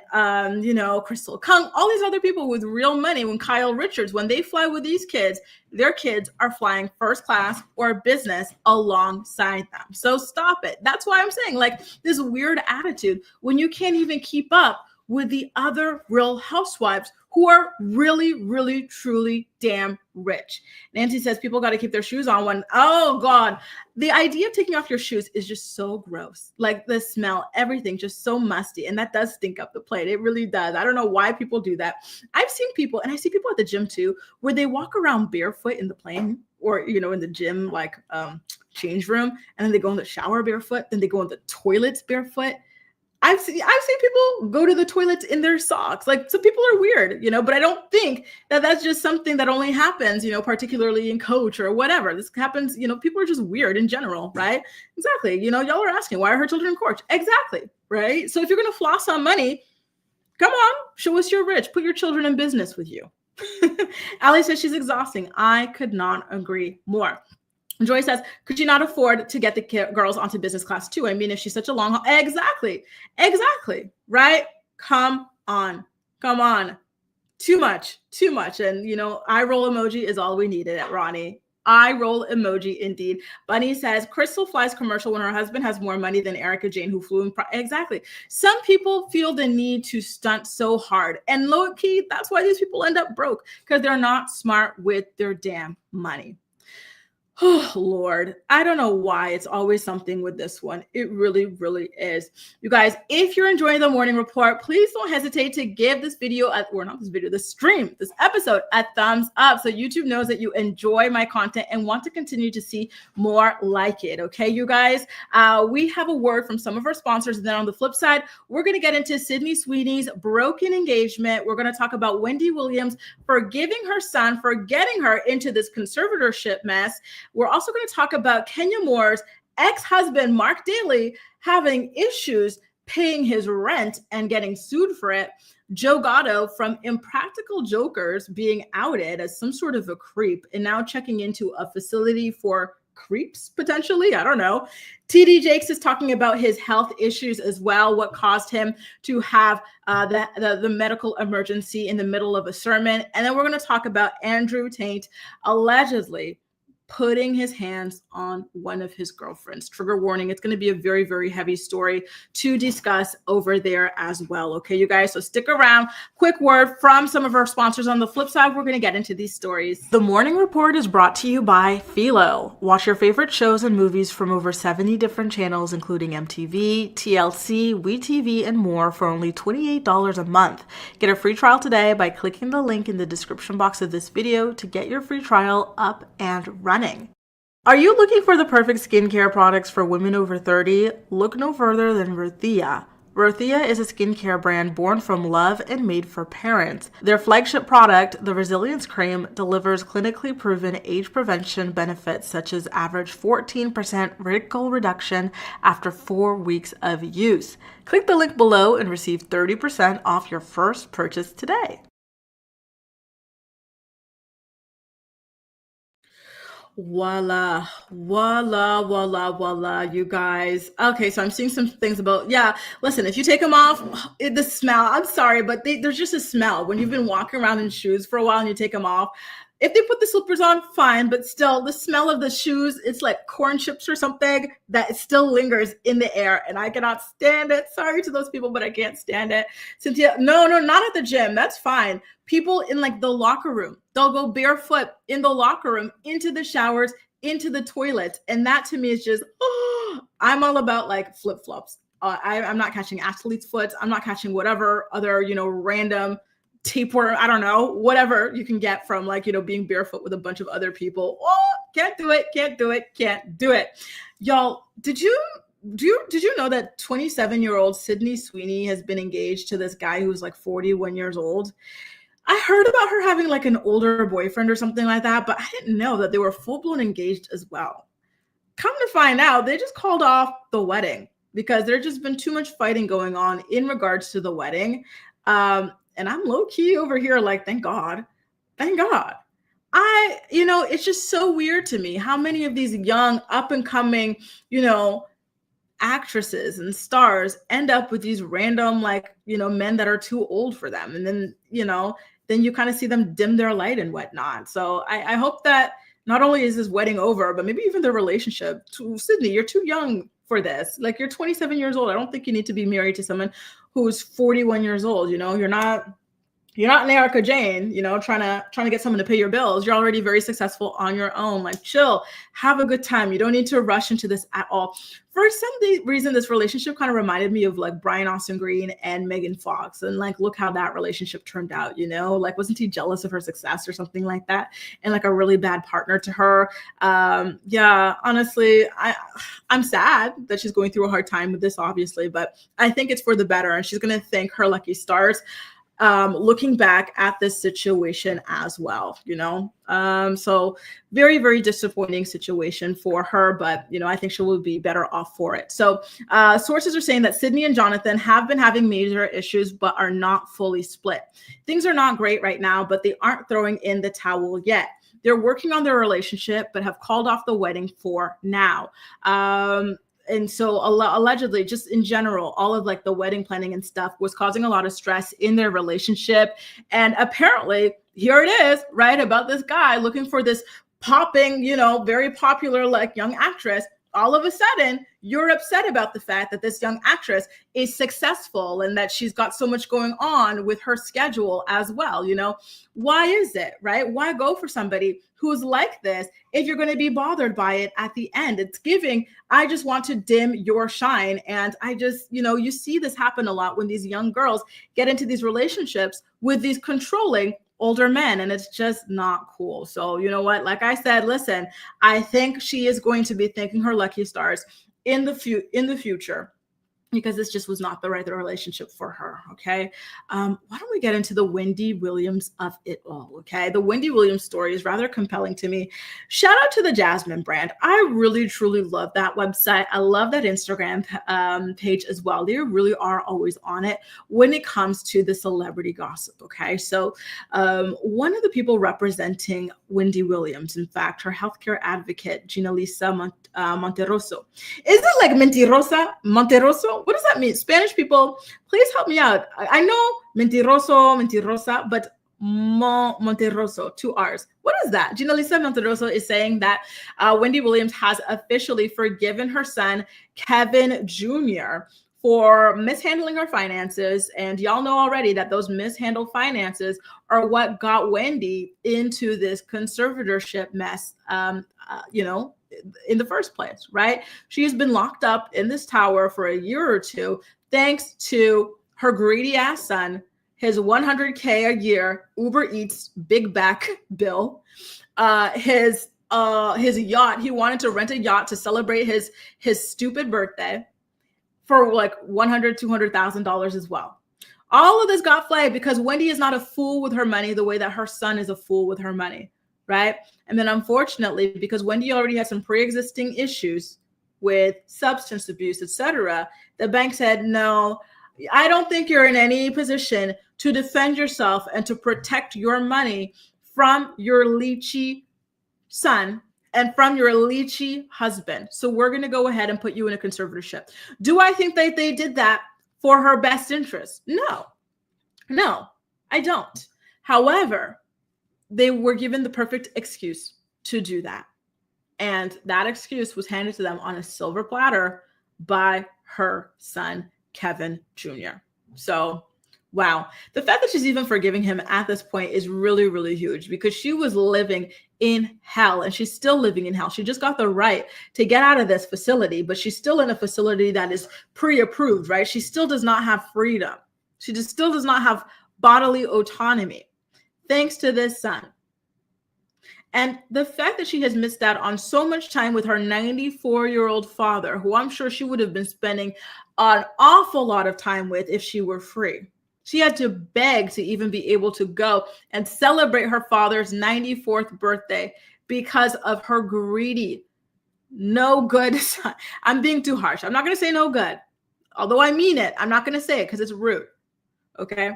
Crystal Kung, all these other people with real money, when Kyle Richards, when they fly with these kids, their kids are flying first class or business alongside them. So stop it. That's why I'm saying, like, this weird attitude when you can't even keep up with the other Real Housewives who are really, really, truly damn rich. Nancy says people got to keep their shoes on when, oh God, the idea of taking off your shoes is just so gross. Like the smell, everything just so musty. And that does stink up the plate. It really does. I don't know why people do that. I've seen people, and I see people at the gym too, where they walk around barefoot in the plane or, in the gym, like change room, and then they go in the shower barefoot, then they go in the toilets barefoot. I've seen people go to the toilets in their socks. Like, some people are weird, but I don't think that that's just something that only happens, particularly in Coach or whatever. This happens, people are just weird in general, right? Exactly. Y'all are asking, why are her children in Coach? Exactly, right? So if you're going to floss on money, come on, show us you're rich. Put your children in business with you. Allie says she's exhausting. I could not agree more. Joy says, could you not afford to get the girls onto business class too? I mean, if she's such a long haul, exactly, right? Come on. Too much. And, eye roll emoji is all we needed at Ronnie. Eye roll emoji indeed. Bunny says, Crystal flies commercial when her husband has more money than Erika Jayne, who flew in. Exactly. Some people feel the need to stunt so hard. And low key, that's why these people end up broke, because they're not smart with their damn money. Oh, Lord. I don't know why it's always something with this one. It really, really is. You guys, if you're enjoying the morning report, please don't hesitate to give this video, this episode a thumbs up so YouTube knows that you enjoy my content and want to continue to see more like it. Okay, you guys, we have a word from some of our sponsors. And then on the flip side, we're going to get into Sydney Sweeney's broken engagement. We're going to talk about Wendy Williams forgiving her son for getting her into this conservatorship mess. We're also going to talk about Kenya Moore's ex-husband, Marc Daly, having issues paying his rent and getting sued for it. Joe Gatto from Impractical Jokers being outed as some sort of a creep and now checking into a facility for creeps, potentially. I don't know. TD Jakes is talking about his health issues as well, what caused him to have the medical emergency in the middle of a sermon. And then we're going to talk about Andrew Tate allegedly putting his hands on one of his girlfriends. Trigger warning, it's going to be a very, very heavy story to discuss over there as well. Okay, you guys, so stick around. Quick word from some of our sponsors. On the flip side, we're going to get into these stories. The Morning Report is brought to you by Philo. Watch your favorite shows and movies from over 70 different channels, including MTV, TLC, WeTV, and more for only $28 a month. Get a free trial today by clicking the link in the description box of this video to get your free trial up and running. Are you looking for the perfect skincare products for women over 30? Look no further than Rothia. Rothia is a skincare brand born from love and made for parents. Their flagship product, the Resilience Cream, delivers clinically proven age prevention benefits such as average 14% wrinkle reduction after 4 weeks of use. Click the link below and receive 30% off your first purchase today. Voila, you guys. Okay, so I'm seeing some things about, listen, if you take them off, the smell, I'm sorry, but there's just a smell. When you've been walking around in shoes for a while and you take them off, if they put the slippers on, fine, but still the smell of the shoes, it's like corn chips or something that still lingers in the air, and I cannot stand it. Sorry to those people, but I can't stand it. Cynthia, no, not at the gym. That's fine. People in like the locker room, they'll go barefoot in the locker room, into the showers, into the toilets. And that to me is just, I'm all about like flip-flops. I'm not catching athlete's foot. I'm not catching whatever other, random tapeworm, I don't know, whatever you can get from like, being barefoot with a bunch of other people. Can't do it. Y'all, did you know that 27-year-old Sydney Sweeney has been engaged to this guy who's like 41 years old? I heard about her having like an older boyfriend or something like that, but I didn't know that they were full-blown engaged as well. Come to find out, they just called off the wedding because there's just been too much fighting going on in regards to the wedding. And I'm low key over here, like, thank God. Thank God. It's just so weird to me how many of these young, up and coming, actresses and stars end up with these random, like, men that are too old for them. And then you kind of see them dim their light and whatnot. So I hope that not only is this wedding over, but maybe even the relationship. To Sydney, you're too young for this. Like, you're 27 years old. I don't think you need to be married to someone who's 41 years old. You're not an Erika Jayne, trying to get someone to pay your bills. You're already very successful on your own. Like, chill, have a good time. You don't need to rush into this at all. For some reason, this relationship kind of reminded me of like Brian Austin Green and Megan Fox. And like, look how that relationship turned out, like, wasn't he jealous of her success or something like that? And like a really bad partner to her. Yeah, honestly, I'm sad that she's going through a hard time with this, obviously, but I think it's for the better. And she's going to thank her lucky stars looking back at this situation as well, so very, very disappointing situation for her, but I think she will be better off for it. So sources are saying that Sydney and Jonathan have been having major issues, but are not fully split. Things are not great right now, but they aren't throwing in the towel yet. They're working on their relationship, but have called off the wedding for now. And so allegedly, just in general, all of like the wedding planning and stuff was causing a lot of stress in their relationship. And apparently here it is, right, about this guy looking for this popping, very popular, like, young actress. All of a sudden, you're upset about the fact that this young actress is successful and that she's got so much going on with her schedule as well. Why is it, right? Why go for somebody who's like this if you're going to be bothered by it at the end? It's giving, I just want to dim your shine. And I just, you see this happen a lot when these young girls get into these relationships with these controlling older men, and it's just not cool. So you know what, like I said, listen, I think she is going to be thanking her lucky stars in the future, because this just was not the right relationship for her. Okay. Why don't we get into the Wendy Williams of it all? Okay. The Wendy Williams story is rather compelling to me. Shout out to the Jasmine brand. I really, truly love that website. I love that Instagram page as well. They really are always on it when it comes to the celebrity gossip. Okay. So one of the people representing Wendy Williams, in fact, her healthcare advocate, Gina Lisa Monteroso. Is it like Monteroso? What does that mean? Spanish people, please help me out. I know mentirosa, but Monteroso, 2 R's. What is that? Gina Lisa Monteroso is saying that Wendy Williams has officially forgiven her son, Kevin Jr., for mishandling her finances. And y'all know already that those mishandled finances are what got Wendy into this conservatorship mess, in the first place, right? She's been locked up in this tower for a year or two, thanks to her greedy ass son, his $100K a year Uber Eats big back bill, his yacht. He wanted to rent a yacht to celebrate his stupid birthday for like $100,000, $200,000 as well. All of this got flagged because Wendy is not a fool with her money the way that her son is a fool with her money, right? And then unfortunately, because Wendy already had some pre-existing issues with substance abuse, etc., the bank said, no, I don't think you're in any position to defend yourself and to protect your money from your leechy son and from your leechy husband. So we're going to go ahead and put you in a conservatorship. Do I think that they did that for her best interest? No, I don't. However, they were given the perfect excuse to do that. And that excuse was handed to them on a silver platter by her son, Kevin Jr. So, wow. The fact that she's even forgiving him at this point is really, really huge, because she was living in hell and she's still living in hell. She just got the right to get out of this facility, but she's still in a facility that is pre-approved, right? She still does not have freedom. She just still does not have bodily autonomy, thanks to this son. And the fact that she has missed out on so much time with her 94-year-old father, who I'm sure she would have been spending an awful lot of time with if she were free. She had to beg to even be able to go and celebrate her father's 94th birthday because of her greedy, no good son. I'm being too harsh. I'm not going to say no good. Although I mean it, I'm not going to say it because it's rude. Okay.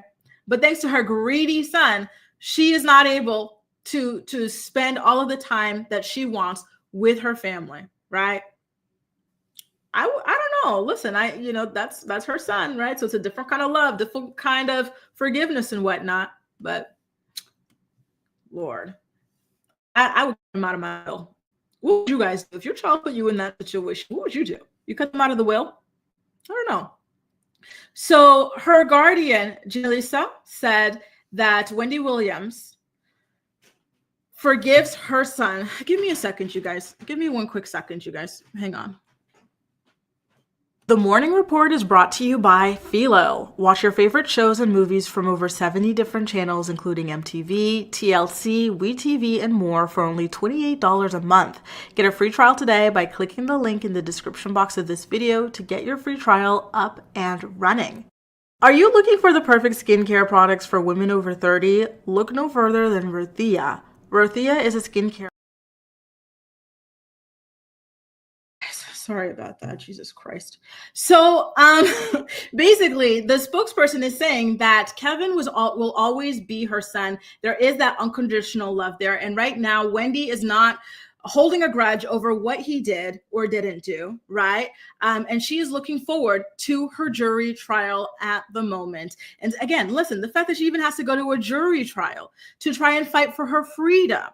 But thanks to her greedy son, she is not able to spend all of the time that she wants with her family. Right. I don't know. Listen, that's her son, right? So it's a different kind of love, different kind of forgiveness and whatnot. But Lord, I would cut him out of my will. What would you guys do if your child put you in that situation? What would you do? You cut them out of the will? I don't know. So her guardian, Jalisa, said that Wendy Williams forgives her son. Give me a second, you guys. Give me one quick second, you guys. Hang on. The Morning Report is brought to you by Philo. Watch your favorite shows and movies from over 70 different channels, including MTV, TLC, WeTV, and more for only $28 a month. Get a free trial today by clicking the link in the description box of this video to get your free trial up and running. Are you looking for the perfect skincare products for women over 30? Look no further than Rothia. Rothia is a skincare. Sorry about that. Jesus Christ. So basically, the spokesperson is saying that Kevin will always be her son. There is that unconditional love there. And right now, Wendy is not holding a grudge over what he did or didn't do, right? And she is looking forward to her jury trial at the moment. And again, listen, the fact that she even has to go to a jury trial to try and fight for her freedom,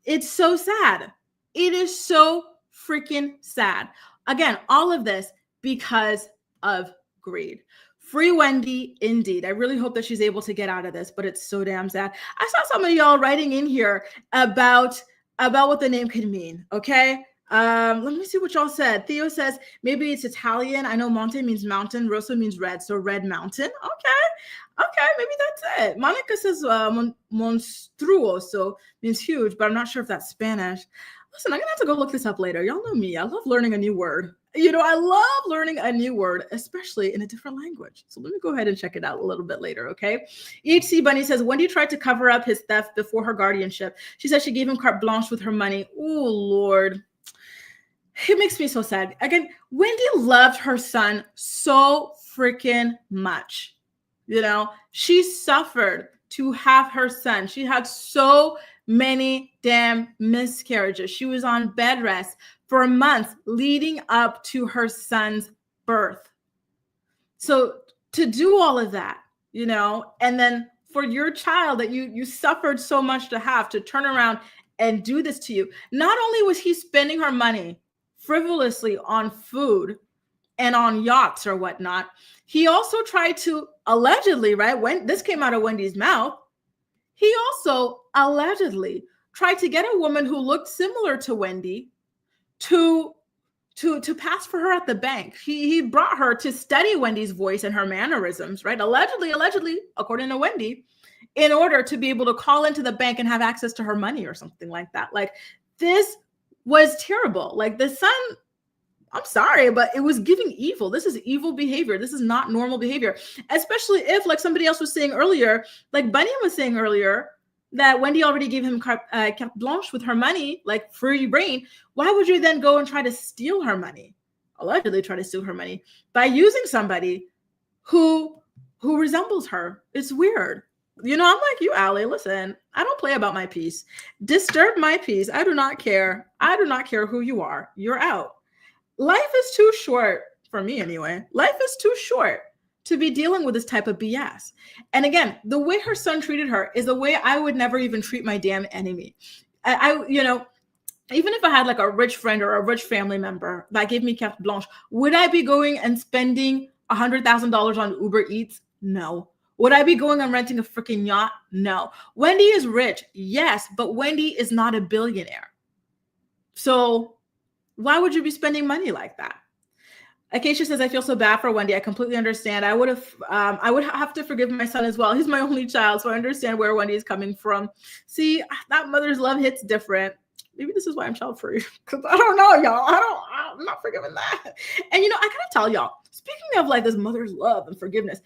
it's so sad. It is so freaking sad. Again, all of this because of greed. Free Wendy, indeed. I really hope that she's able to get out of this, but it's so damn sad. I saw some of y'all writing in here about what the name could mean. Okay. Let me see what y'all said. Theo says maybe it's Italian. I know Monte means mountain. Rosa means red, so red mountain. Okay, maybe that's it. Monica says monstruoso means huge, but I'm not sure if that's Spanish. Listen, I'm gonna have to go look this up later. Y'all know me. I love learning a new word. I love learning a new word, especially in a different language. So let me go ahead and check it out a little bit later, okay? EHC Bunny says, Wendy tried to cover up his theft before her guardianship. She said she gave him carte blanche with her money. Oh, Lord. It makes me so sad. Again, Wendy loved her son so freaking much. She suffered to have her son. She had so many damn miscarriages. She was on bed rest for months leading up to her son's birth. So to do all of that, and then for your child that you suffered so much to have to turn around and do this to you. Not only was he spending her money frivolously on food and on yachts or whatnot, he also tried to allegedly, right? When this came out of Wendy's mouth, he also allegedly tried to get a woman who looked similar to Wendy to pass for her at the bank. He brought her to study Wendy's voice and her mannerisms, right? Allegedly, according to Wendy, in order to be able to call into the bank and have access to her money or something like that. Like, this was terrible. Like, the son, I'm sorry, but it was giving evil. This is evil behavior. This is not normal behavior, especially if, like somebody else was saying earlier, like Bunny was saying earlier, that Wendy already gave him carte blanche with her money, like free brain. Why would you then go and try to steal her money? Allegedly try to steal her money by using somebody who resembles her. It's weird. I'm like you, Allie. Listen, I don't play about my peace. Disturb my peace. I do not care. I do not care who you are. You're out. Life is too short, for me anyway. Life is too short to be dealing with this type of BS. And again, the way her son treated her is the way I would never even treat my damn enemy. Even if I had like a rich friend or a rich family member that gave me carte blanche, would I be going and spending $100,000 on Uber Eats? No. Would I be going and renting a freaking yacht? No. Wendy is rich, yes, but Wendy is not a billionaire. So why would you be spending money like that? Acacia says, I feel so bad for Wendy. I completely understand. I would have to forgive my son as well. He's my only child, so I understand where Wendy is coming from. See, that mother's love hits different. Maybe this is why I'm child free, because I don't know, y'all. I'm not forgiving that. And I gotta tell y'all, speaking of like this mother's love and forgiveness,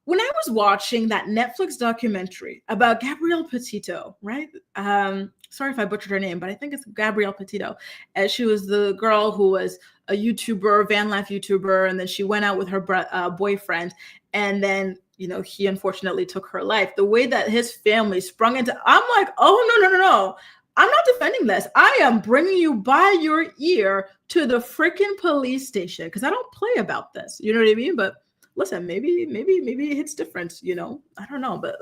when I was watching that Netflix documentary about Gabrielle Petito, right? Sorry if I butchered her name, but I think it's Gabrielle Petito. And she was the girl who was a YouTuber, van life YouTuber, and then she went out with her boyfriend, and then he unfortunately took her life. The way that his family sprung into, I'm like, oh no. I'm not defending this. I am bringing you by your ear to the freaking police station because I don't play about this. You know what I mean? But listen, maybe it hits different. I don't know, but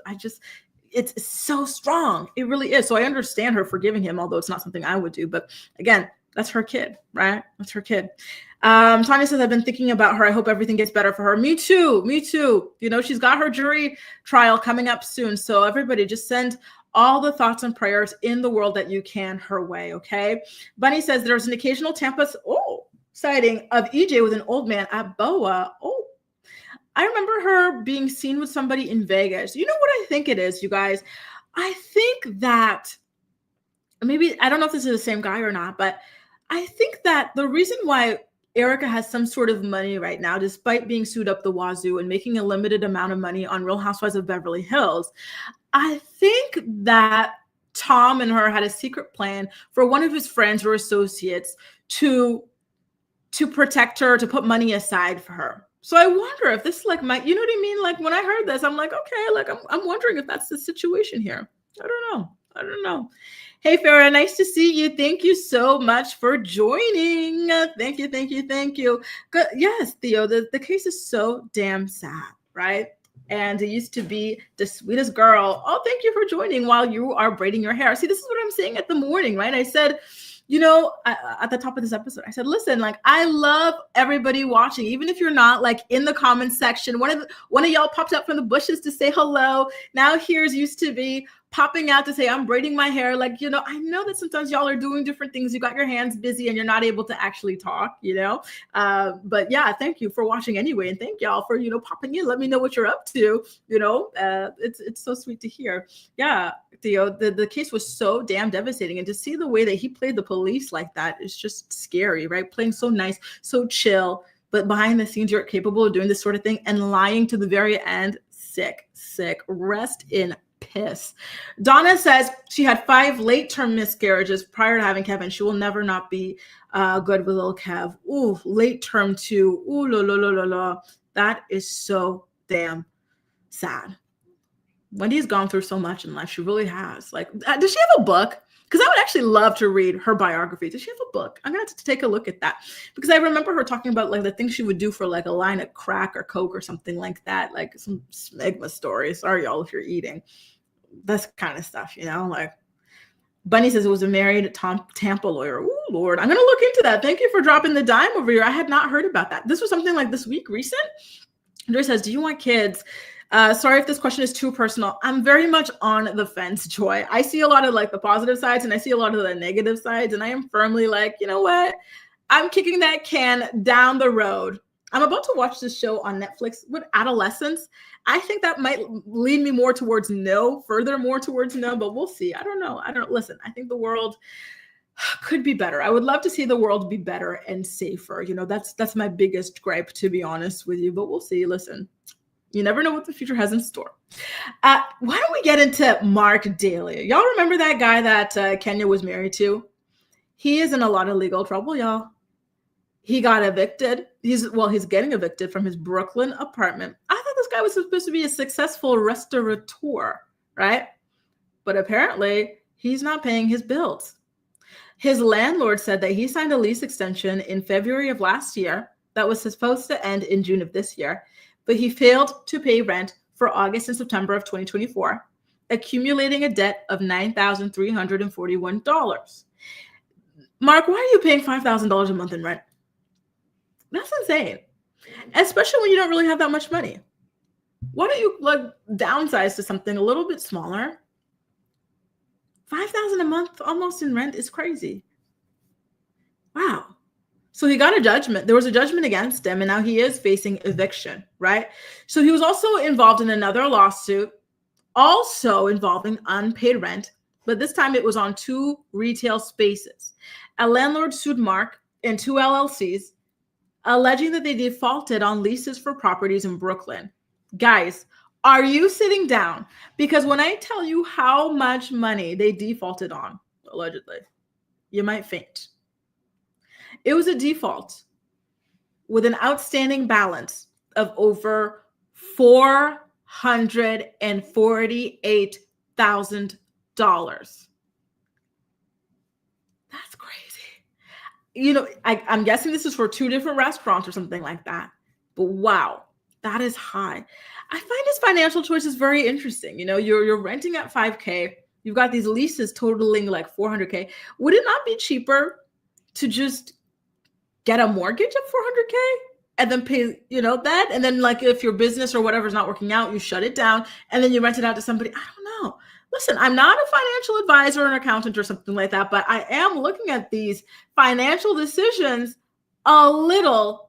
it's so strong. It really is. So I understand her forgiving him, although it's not something I would do. But again, that's her kid, right? That's her kid. Tanya says, I've been thinking about her. I hope everything gets better for her. Me too. She's got her jury trial coming up soon. So everybody just send all the thoughts and prayers in the world that you can her way, okay? Bunny says there's an occasional Tampa sighting of EJ with an old man at BOA. Oh, I remember her being seen with somebody in Vegas. You know what I think it is, you guys? I think that maybe, I don't know if this is the same guy or not, but I think that the reason why Erika has some sort of money right now, despite being sued up the wazoo and making a limited amount of money on Real Housewives of Beverly Hills, I think that Tom and her had a secret plan for one of his friends or associates to protect her, to put money aside for her. So I wonder if this you know what I mean? Like when I heard this, I'm like, okay, like I'm wondering if that's the situation here. I don't know. Hey, Farah, nice to see you. Thank you so much for joining. Thank you. Good. Yes, Theo, the case is so damn sad, right? And it used to be the sweetest girl. Oh, thank you for joining while you are braiding your hair. See, this is what I'm saying at the morning, right? I said, at the top of this episode, I said, listen, like, I love everybody watching, even if you're not like in the comments section. One of y'all popped up from the bushes to say hello. Now here's used to be popping out to say, I'm braiding my hair. Like, I know that sometimes y'all are doing different things. You got your hands busy and you're not able to actually talk, but yeah, thank you for watching anyway. And thank y'all for, popping in. Let me know what you're up to. It's so sweet to hear. Yeah. Theo, the case was so damn devastating. And to see the way that he played the police like that is just scary, right? Playing so nice, so chill, but behind the scenes, you're capable of doing this sort of thing and lying to the very end. Sick. Rest in piss. Donna says she had 5 late-term miscarriages prior to having Kevin. She will never not be good with little Kev. Ooh, late-term too. Ooh, la. That is so damn sad. Wendy's gone through so much in life. She really has. Like, does she have a book? Because I would actually love to read her biography. Does she have a book? I'm going to have to take a look at that. Because I remember her talking about like the things she would do for like a line of crack or Coke or something like that. Like some smegma stories. Sorry, y'all, if you're eating. That's kind of stuff, like Bunny says it was a married Tampa lawyer. Oh, Lord. I'm going to look into that. Thank you for dropping the dime over here. I had not heard about that. This was something like this week recent. Andre says, do you want kids? Sorry if this question is too personal. I'm very much on the fence, Joy. I see a lot of like the positive sides and I see a lot of the negative sides. And I am firmly like, you know what? I'm kicking that can down the road. I'm about to watch this show on Netflix with adolescents. I think that might lead me more towards no, but we'll see. I don't know. Listen, I think the world could be better. I would love to see the world be better and safer. That's my biggest gripe, to be honest with you, but we'll see. Listen, you never know what the future has in store. Why don't we get into Marc Daly? Y'all remember that guy that Kenya was married to? He is in a lot of legal trouble, y'all. He got evicted. He's getting evicted from his Brooklyn apartment. I thought this guy was supposed to be a successful restaurateur, right? But apparently he's not paying his bills. His landlord said that he signed a lease extension in February of last year that was supposed to end in June of this year, but he failed to pay rent for August and September of 2024, accumulating a debt of $9,341. Mark, why are you paying $5,000 a month in rent? That's insane, especially when you don't really have that much money. Why don't you downsize to something a little bit smaller? $5,000 a month almost in rent is crazy. Wow. So he got a judgment. There was a judgment against him, and now he is facing eviction, right? So he was also involved in another lawsuit, also involving unpaid rent, but this time it was on 2 retail spaces. A landlord sued Marc and 2 LLCs, alleging that they defaulted on leases for properties in Brooklyn. Guys, are you sitting down? Because when I tell you how much money they defaulted on, allegedly, you might faint. It was a default with an outstanding balance of over $448,000. That's crazy. I'm guessing this is for 2 different restaurants or something like that. But wow, that is high. I find his financial choices very interesting. You're renting at $5K. You've got these leases totaling like $400K. Would it not be cheaper to just get a mortgage of $400K and then pay, that? And then like if your business or whatever is not working out, you shut it down and then you rent it out to somebody. I don't know. Listen, I'm not a financial advisor or an accountant or something like that, but I am looking at these financial decisions a little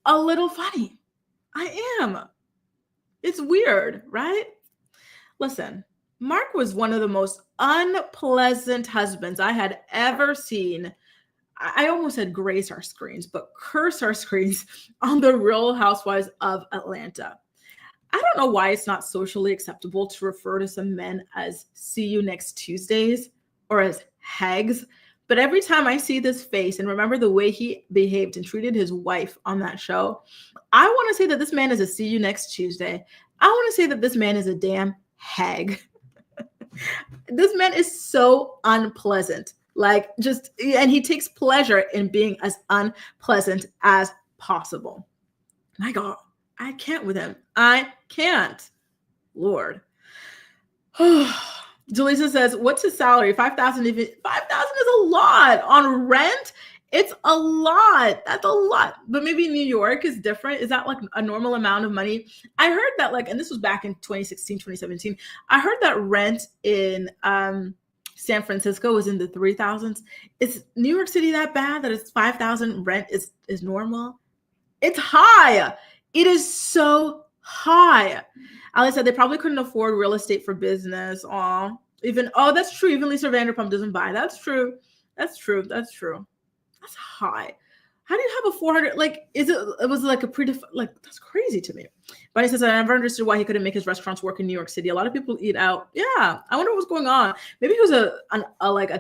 funny. I am. It's weird, right? Listen, Marc was one of the most unpleasant husbands I had ever seen. I almost said grace our screens, but curse our screens on The Real Housewives of Atlanta. I don't know why it's not socially acceptable to refer to some men as "see you next Tuesdays" or as hags, but every time I see this face and remember the way he behaved and treated his wife on that show, I want to say that this man is a "see you next Tuesday." I want to say that this man is a damn hag. This man is so unpleasant. And he takes pleasure in being as unpleasant as possible. My God, I can't with him. I can't. Lord. Jaleesa says, what's his salary? $5,000 even. $5,000 is a lot. On rent, it's a lot. That's a lot. But maybe New York is different. Is that like a normal amount of money? I heard that and this was back in 2016, 2017. I heard that rent in San Francisco was in the 3,000s. Is New York City that bad that it's 5,000 rent is normal? It's high. It is so high. Ali said they probably couldn't afford real estate for business. That's true. Even Lisa Vanderpump doesn't buy. That's true. That's high. How do you have a 400? It was like a that's crazy to me. But he says, I never understood why he couldn't make his restaurants work in New York City. A lot of people eat out. Yeah. I wonder what's going on. Maybe he was a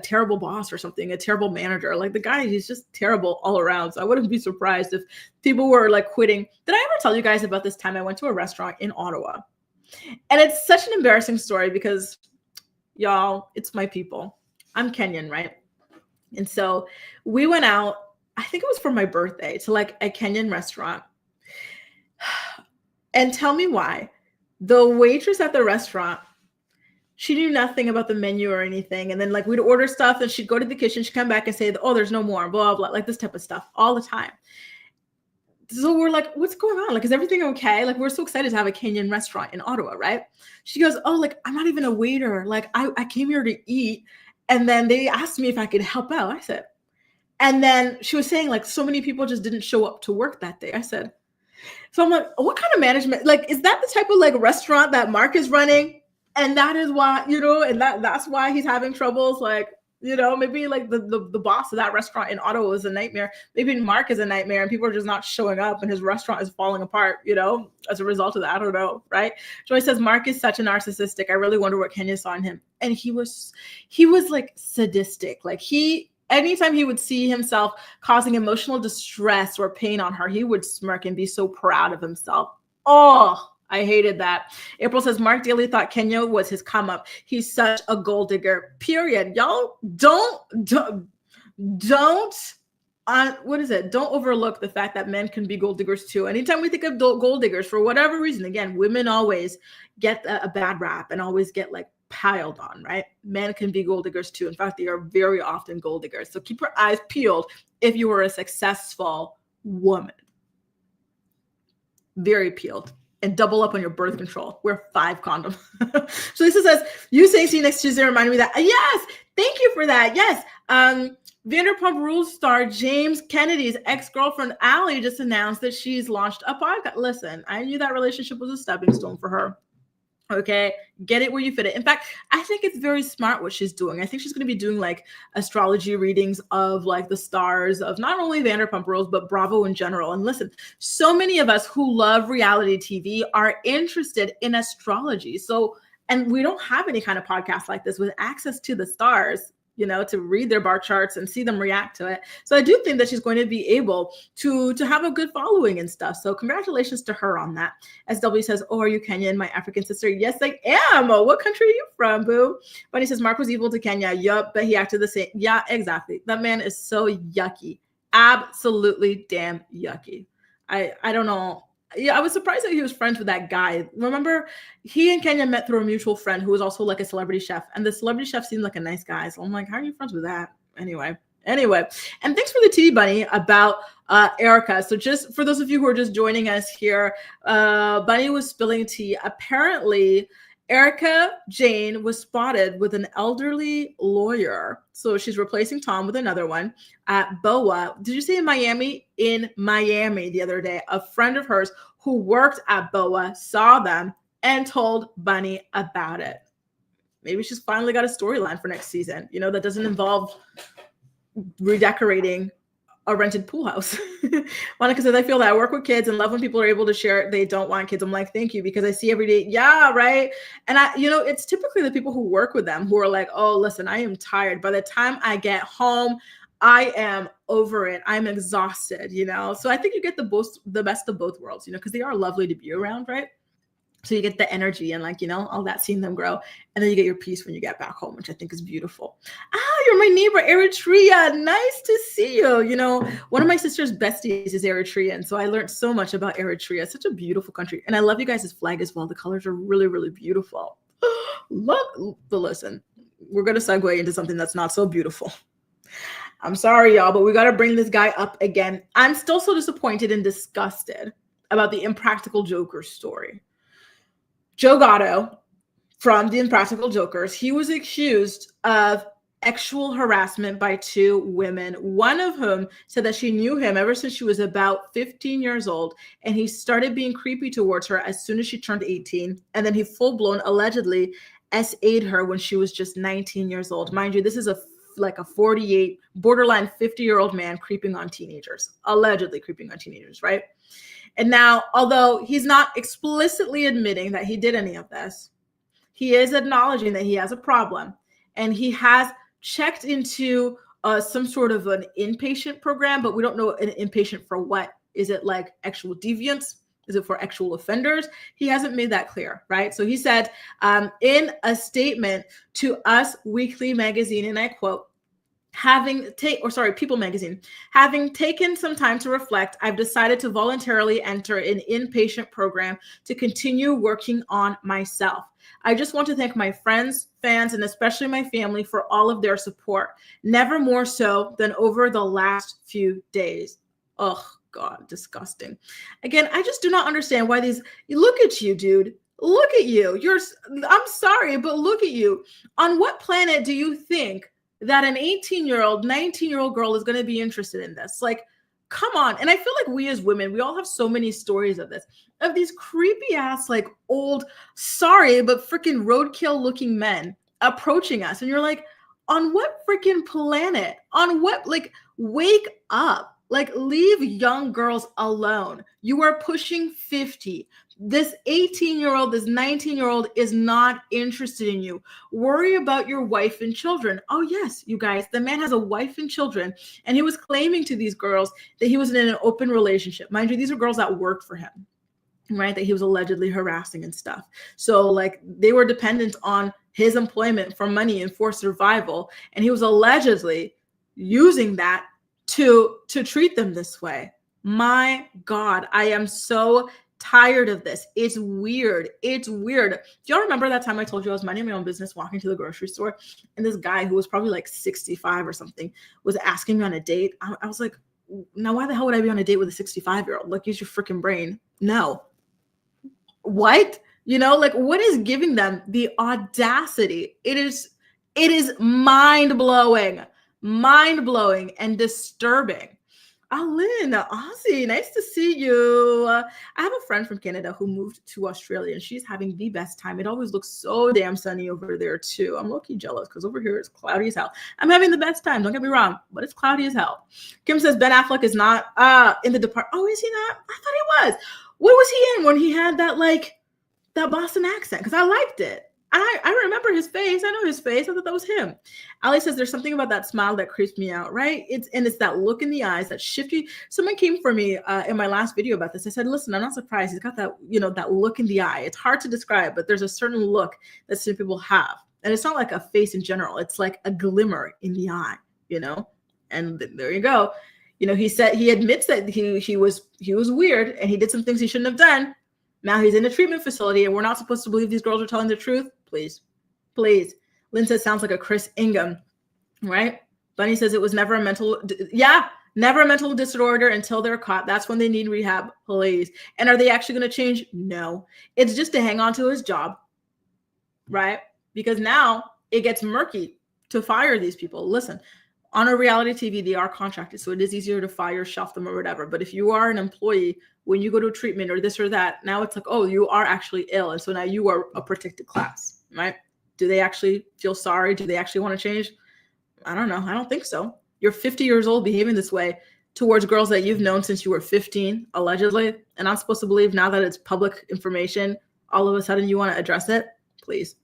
terrible boss or something, a terrible manager. Like the guy, he's just terrible all around. So I wouldn't be surprised if people were quitting. Did I ever tell you guys about this time I went to a restaurant in Ottawa? And it's such an embarrassing story because y'all, it's my people. I'm Kenyan, right? And so we went out, I think it was for my birthday, to a Kenyan restaurant. And tell me why. The waitress at the restaurant, she knew nothing about the menu or anything. And then we'd order stuff and she'd go to the kitchen, she'd come back and say, oh, there's no more, blah, blah, this type of stuff all the time. So we're like, what's going on? Is everything okay? We're so excited to have a Kenyan restaurant in Ottawa, right? She goes, oh, I'm not even a waiter. I came here to eat. And then they asked me if I could help out. I said, and then she was saying so many people just didn't show up to work that day. I said, so I'm like, what kind of management? Is that the type of restaurant that Marc is running? And that is why, and that's why he's having troubles. Maybe the boss of that restaurant in Ottawa is a nightmare. Maybe Marc is a nightmare and people are just not showing up and his restaurant is falling apart, as a result of that. I don't know, right? Joy says, Marc is such a narcissistic. I really wonder what Kenya saw in him. And he was sadistic. Anytime he would see himself causing emotional distress or pain on her, he would smirk and be so proud of himself. Oh, I hated that. April says, Marc Daly thought Kenya was his come up. He's such a gold digger, period. Y'all don't overlook the fact that men can be gold diggers too. Anytime we think of gold diggers, for whatever reason, again, women always get a bad rap and always get piled on, right? Men can be gold diggers too. In fact, they are very often gold diggers. So keep your eyes peeled if you were a successful woman. Very peeled. And double up on your birth control. Wear 5 condoms. So Lisa says, you saying see you next Tuesday reminded me of that. Yes, thank you for that. Yes. Vanderpump Rules star James Kennedy's ex-girlfriend Allie just announced that she's launched a podcast. Listen, I knew that relationship was a stepping stone for her. Okay, get it where you fit it. In fact, I think it's very smart what she's doing. I think she's going to be doing like astrology readings of like the stars of not only Vanderpump Rules, but Bravo in general. And listen, so many of us who love reality TV are interested in astrology. So, and we don't have any kind of podcast like this with access to the stars, to read their bar charts and see them react to it. So I do think that she's going to be able to have a good following and stuff. So congratulations to her on that. SW says, oh, are you Kenyan, my African sister? Yes, I am. What country are you from, boo? Bunny says, Marc was evil to Kenya. Yup, but he acted the same. Yeah, exactly. That man is so yucky. Absolutely damn yucky. I don't know. Yeah, I was surprised that he was friends with that guy. Remember, he and Kenya met through a mutual friend who was also like a celebrity chef, and the celebrity chef seemed like a nice guy. So I'm like, how are you friends with that? Anyway, and thanks for the tea, Bunny, about Erika. So just for those of you who are just joining us here, Bunny was spilling tea. Apparently, Erika Jayne was spotted with an elderly lawyer. So she's replacing Tom with another one at BOA. Did you say in Miami? In Miami the other day, a friend of hers who worked at BOA saw them and told Bunny about it. Maybe she's finally got a storyline for next season, that doesn't involve redecorating a rented pool house. Monica says, I feel that I work with kids and love when people are able to share it. They don't want kids. I'm like, thank you, because I see every day. Yeah, right. And it's typically the people who work with them who are like, oh, listen, I am tired. By the time I get home, I am over it. I'm exhausted, So I think you get the best of both worlds, because they are lovely to be around, right? So you get the energy and all that, seeing them grow. And then you get your peace when you get back home, which I think is beautiful. You're my neighbor, Eritrea. Nice to see you. One of my sister's besties is Eritrean. So I learned so much about Eritrea. It's such a beautiful country. And I love you guys' flag as well. The colors are really, really beautiful. But listen, we're going to segue into something that's not so beautiful. I'm sorry, y'all, but we got to bring this guy up again. I'm still so disappointed and disgusted about the Impractical Jokers story. Joe Gatto from the Impractical Jokers, he was accused of sexual harassment by two women, one of whom said that she knew him ever since she was about 15 years old, and he started being creepy towards her as soon as she turned 18, and then he full-blown allegedly SA'd her when she was just 19 years old. Mind you, this is a 48, borderline 50-year-old man creeping on teenagers, allegedly creeping on teenagers, right? And now, although he's not explicitly admitting that he did any of this, he is acknowledging that he has a problem, and he has checked into some sort of an inpatient program, but we don't know an inpatient for what. Is it like actual deviants? Is it for actual offenders? He hasn't made that clear, right? So he said in a statement to Us Weekly magazine, and I quote, People magazine, having taken some time to reflect, I've decided to voluntarily enter an inpatient program to continue working on myself. I just want to thank my friends, fans, and especially my family for all of their support. Never more so than over the last few days. Oh, God, disgusting. Again, I just do not understand why look at you, dude. Look at you. I'm sorry, but look at you. On what planet do you think that an 18-year-old, 19-year-old girl is going to be interested in this? Like, come on. And I feel like we as women, we all have so many stories of this, of these creepy ass, old, sorry, but freaking roadkill looking men approaching us. And you're like, on what freaking planet? On what, wake up. Leave young girls alone. You are pushing 50. This 18-year-old, this 19-year-old is not interested in you. Worry about your wife and children. Oh, yes, you guys, the man has a wife and children, and he was claiming to these girls that he was in an open relationship. Mind you, these are girls that worked for him, right? That he was allegedly harassing and stuff. So, they were dependent on his employment for money and for survival, and he was allegedly using that to treat them this way. My God, I am so tired of this. It's weird. It's weird. Do y'all remember that time I told you I was minding my own business, walking to the grocery store, and this guy who was probably 65 or something was asking me on a date? I was like, now why the hell would I be on a date with a 65-year-old? Use your freaking brain. No. What? What is giving them the audacity? It is mind-blowing and disturbing. Alin, Aussie, nice to see you. I have a friend from Canada who moved to Australia, and she's having the best time. It always looks so damn sunny over there, too. I'm low-key jealous because over here it's cloudy as hell. I'm having the best time, don't get me wrong, but it's cloudy as hell. Kim says Ben Affleck is not in the department. Oh, is he not? I thought he was. What was he in when he had that, like, that Boston accent? Because I liked it. I remember his face. I know his face. I thought that was him. Ali says there's something about that smile that creeps me out, right? It's that look in the eyes, that shifty. Someone came for me in my last video about this. I said, listen, I'm not surprised. He's got that, that look in the eye. It's hard to describe, but there's a certain look that some people have. And it's not like a face in general. It's like a glimmer in the eye, And there you go. He said, he admits that he was weird and he did some things he shouldn't have done. Now he's in a treatment facility and we're not supposed to believe these girls are telling the truth. Please. Lynn says sounds like a Chris Ingham, right? Bunny says it was never a mental disorder until they're caught. That's when they need rehab, please. And are they actually going to change? No. It's just to hang on to his job, right? Because now it gets murky to fire these people. Listen, on a reality TV, they are contracted, so it is easier to fire, shelf them, or whatever. But if you are an employee, when you go to treatment or this or that, now it's like, oh, you are actually ill. And so now you are a protected class, right? Do they actually feel sorry? Do they actually want to change? I don't know. I don't think so. You're 50 years old behaving this way towards girls that you've known since you were 15, allegedly. And I'm supposed to believe now that it's public information, all of a sudden you want to address it? Please.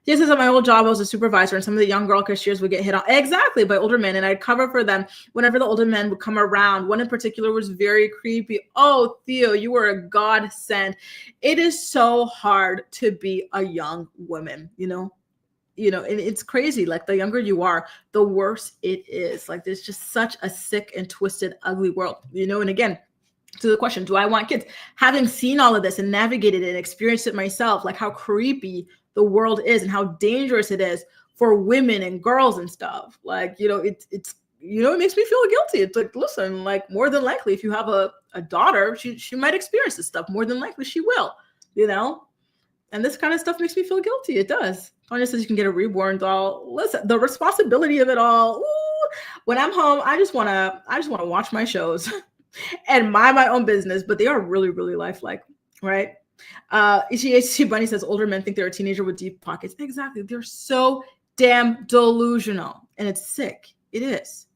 This is at my old job. I was a supervisor, and some of the young girl cashiers would get hit on exactly by older men, and I'd cover for them whenever the older men would come around. One in particular was very creepy. Oh, Theo, you were a godsend. It is so hard to be a young woman, and it's crazy. Like the younger you are, the worse it is. Like there's just such a sick and twisted, ugly world, And again, to the question, do I want kids? Having seen all of this and navigated it and experienced it myself, like how creepy the world is and how dangerous it is for women and girls and stuff. Like, it makes me feel guilty. It's like, listen, like more than likely, if you have a daughter, she might experience this stuff. More than likely she will, and this kind of stuff makes me feel guilty. It does. Tanya says you can get a reborn doll. Listen, the responsibility of it all. Ooh, when I'm home, I just want to watch my shows and mind my own business, but they are really, really lifelike, right? HC Bunny says older men think they're a teenager with deep pockets. Exactly. They're so damn delusional and it's sick. It is.